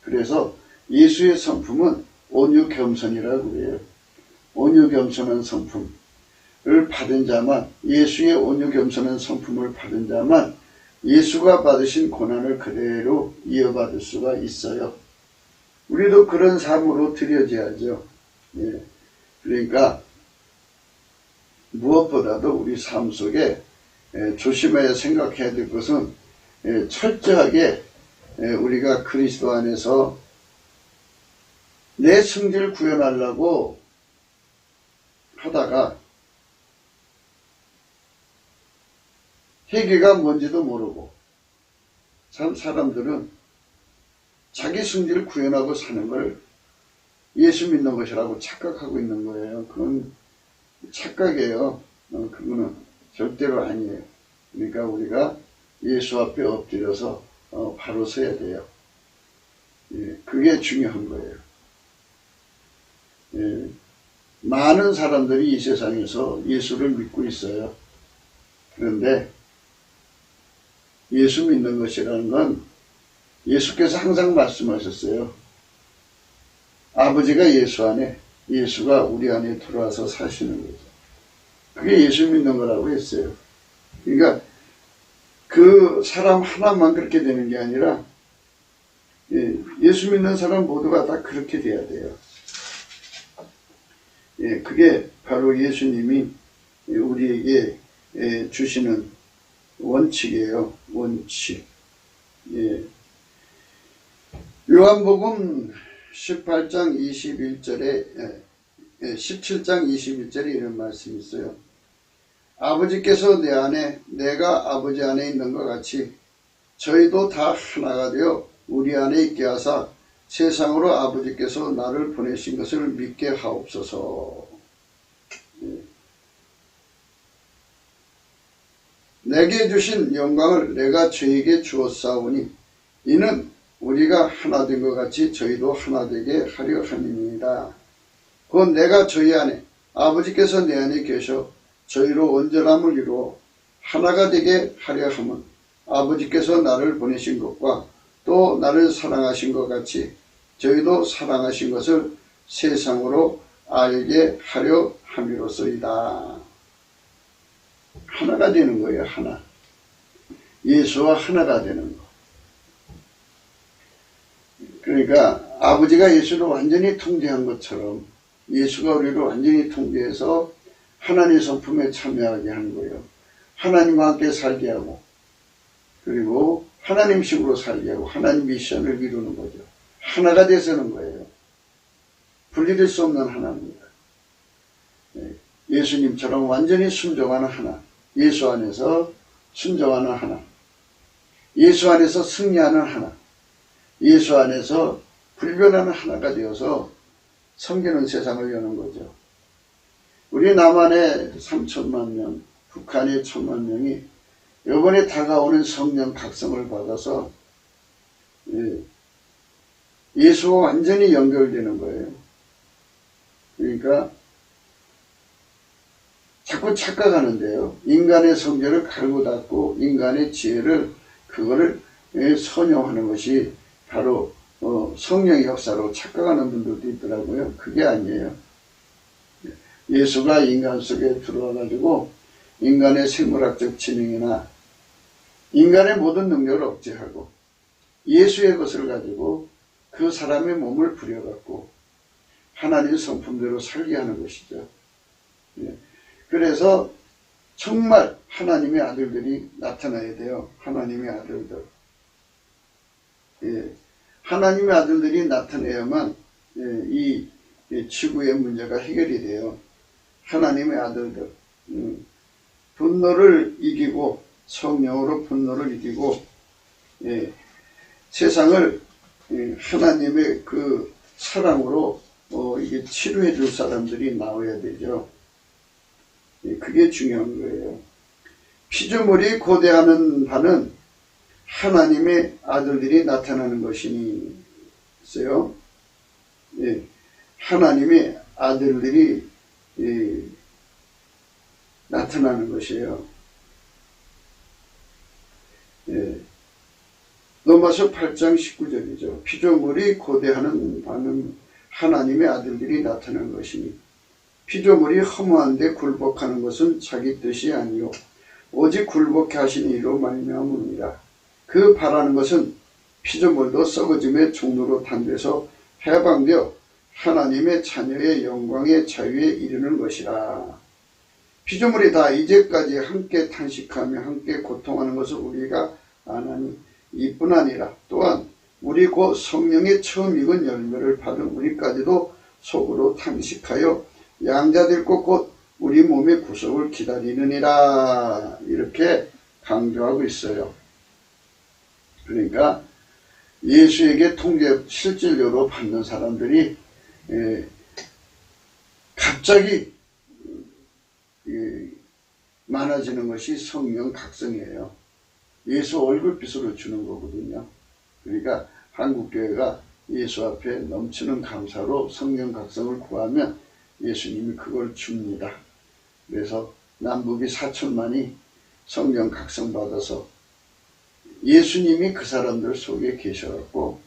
[SPEAKER 1] 그래서 예수의 성품은 온유 겸손이라고 그래요. 온유 겸손한 성품을 받은 자만, 예수의 온유 겸손한 성품을 받은 자만 예수가 받으신 고난을 그대로 이어받을 수가 있어요. 우리도 그런 삶으로 들여져야죠. 예. 그러니까 무엇보다도 우리 삶 속에 조심해야 생각해야 될 것은 철저하게 우리가 그리스도 안에서 내 승리를 구현하려고 하다가 회개가 뭔지도 모르고 참 사람들은 자기 승리를 구현하고 사는 걸 예수 믿는 것이라고 착각하고 있는 거예요. 그건 착각이에요. 그거는 절대로 아니에요. 그러니까 우리가 예수 앞에 엎드려서 바로 서야 돼요. 예, 그게 중요한 거예요. 예, 많은 사람들이 이 세상에서 예수를 믿고 있어요. 그런데 예수 믿는 것이라는 건 예수께서 항상 말씀하셨어요. 아버지가 예수 안에, 예수가 우리 안에 들어와서 사시는 거죠. 그게 예수 믿는 거라고 했어요. 그러니까 그 사람 하나만 그렇게 되는 게 아니라 예수 믿는 사람 모두가 다 그렇게 돼야 돼요. 예, 그게 바로 예수님이 우리에게 주시는 원칙이에요. 원칙. 예. 요한복음 18장 21절에 17장 21절에 이런 말씀이 있어요. 아버지께서 내 안에 내가 아버지 안에 있는 것 같이 저희도 다 하나가 되어 우리 안에 있게 하사 세상으로 아버지께서 나를 보내신 것을 믿게 하옵소서. 내게 주신 영광을 내가 저에게 주었사오니 이는 우리가 하나 된 것 같이 저희도 하나 되게 하려 함이니이다. 곧 내가 저희 안에 아버지께서 내 안에 계셔 저희로 온전함을 이루어 하나가 되게 하려 함은 아버지께서 나를 보내신 것과 또 나를 사랑하신 것 같이 저희도 사랑하신 것을 세상으로 알게 하려 함이로소이다. 하나가 되는 거예요. 하나. 예수와 하나가 되는 거. 그러니까 아버지가 예수를 완전히 통제한 것처럼 예수가 우리를 완전히 통제해서 하나님의 성품에 참여하게 하는 거예요. 하나님과 함께 살게 하고 그리고 하나님식으로 살게 하고 하나님 미션을 이루는 거죠. 하나가 되서는 거예요. 분리될 수 없는 하나입니다. 예수님처럼 완전히 순종하는 하나, 예수 안에서 순종하는 하나, 예수 안에서 승리하는 하나, 예수 안에서 불변하는 하나가 되어서 섬기는 세상을 여는 거죠. 우리 남한에 3천만 명, 북한에 1,000만 명이 이번에 다가오는 성령 각성을 받아서 예수와 완전히 연결되는 거예요. 그러니까 자꾸 착각하는데요. 인간의 성질을 갈고 닦고 인간의 지혜를 그거를 선용하는 것이 바로 성령의 역사로 착각하는 분들도 있더라고요. 그게 아니에요. 예수가 인간 속에 들어와 가지고 인간의 생물학적 지능이나 인간의 모든 능력을 억제하고 예수의 것을 가지고 그 사람의 몸을 부려갖고 하나님의 성품대로 살게 하는 것이죠. 그래서 정말 하나님의 아들들이 나타나야 돼요. 하나님의 아들들. 하나님의 아들들이 나타내야만 이 지구의 문제가 해결이 돼요. 하나님의 아들들. 분노를 이기고 성령으로 분노를 이기고 세상을 하나님의 그 사랑으로 이게 치료해 줄 사람들이 나와야 되죠. 그게 중요한 거예요. 피조물이 고대하는 바는 하나님의 아들들이 나타나는 것이니 있어요. 하나님의 아들들이 나타나는 것이에요. 예. 로마서 8장 19절이죠. 피조물이 고대하는 바는 하나님의 아들들이 나타난 것이니 피조물이 허무한데 굴복하는 것은 자기 뜻이 아니요 오직 굴복해 하신 이로 말미암음이라. 그 바라는 것은 피조물도 썩어짐의 종로로 단돼서 해방되어 하나님의 자녀의 영광의 자유에 이르는 것이라. 피조물이 다 이제까지 함께 탄식하며 함께 고통하는 것을 우리가 아나니 이뿐 아니라 또한 우리 곧 성령의 처음 익은 열매를 받은 우리까지도 속으로 탄식하여 양자될 것 곧 우리 몸의 구속을 기다리느니라. 이렇게 강조하고 있어요. 그러니까 예수에게 통제 실질적으로 받는 사람들이 갑자기 많아지는 것이 성령 각성이에요. 예수 얼굴빛으로 주는 거거든요. 그러니까 한국교회가 예수 앞에 넘치는 감사로 성령 각성을 구하면 예수님이 그걸 줍니다. 그래서 남북이 4천만이 성령 각성 받아서 예수님이 그 사람들 속에 계셔갖고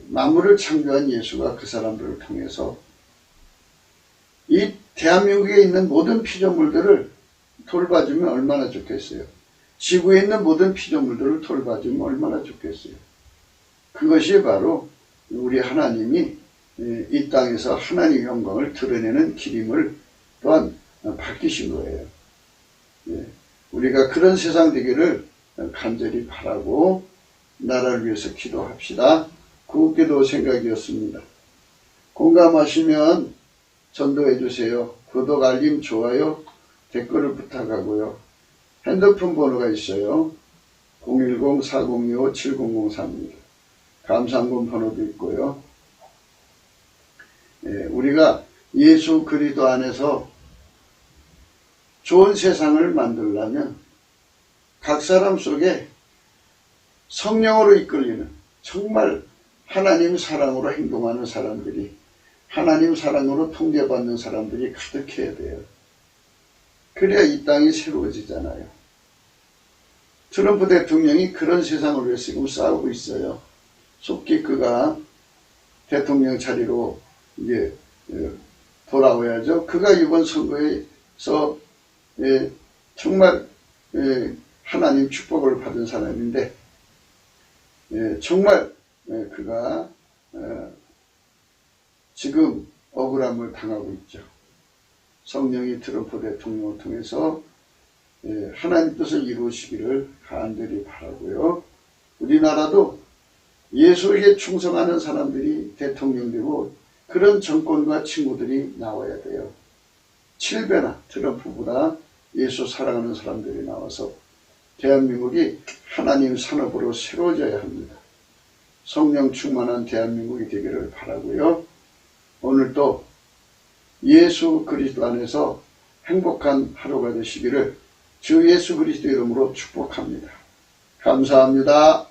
[SPEAKER 1] 만물을 창조한 예수가 그 사람들을 통해서 이 대한민국에 있는 모든 피조물들을 돌봐주면 얼마나 좋겠어요. 지구에 있는 모든 피조물들을 돌봐주면 얼마나 좋겠어요. 그것이 바로 우리 하나님이 이 땅에서 하나님의 영광을 드러내는 길임을 또한 밝히신 거예요. 우리가 그런 세상 되기를 간절히 바라고 나라를 위해서 기도합시다. 구기도 생각이었습니다. 공감하시면 전도해 주세요. 구독, 알림, 좋아요, 댓글을 부탁하고요. 핸드폰 번호가 있어요. 010-4025-7003입니다. 감사한금 번호도 있고요. 우리가 예수 그리스도 안에서 좋은 세상을 만들려면 각 사람 속에 성령으로 이끌리는 정말 하나님 사랑으로 행동하는 사람들이, 하나님 사랑으로 통제받는 사람들이 가득해야 돼요. 그래야 이 땅이 새로워지잖아요. 트럼프 대통령이 그런 세상을 위해서 지금 싸우고 있어요. 속기 그가 대통령 자리로 이제 돌아와야죠. 그가 이번 선거에서 정말 하나님 축복을 받은 사람인데 정말 그가 지금 억울함을 당하고 있죠. 성령이 트럼프 대통령을 통해서 하나님 뜻을 이루시기를 간절히 바라고요. 우리나라도 예수에게 충성하는 사람들이 대통령 되고 그런 정권과 친구들이 나와야 돼요. 7배나 트럼프보다 예수 사랑하는 사람들이 나와서 대한민국이 하나님 산업으로 새로워져야 합니다. 성령 충만한 대한민국이 되기를 바라고요. 오늘도 예수 그리스도 안에서 행복한 하루가 되시기를 주 예수 그리스도 이름으로 축복합니다. 감사합니다.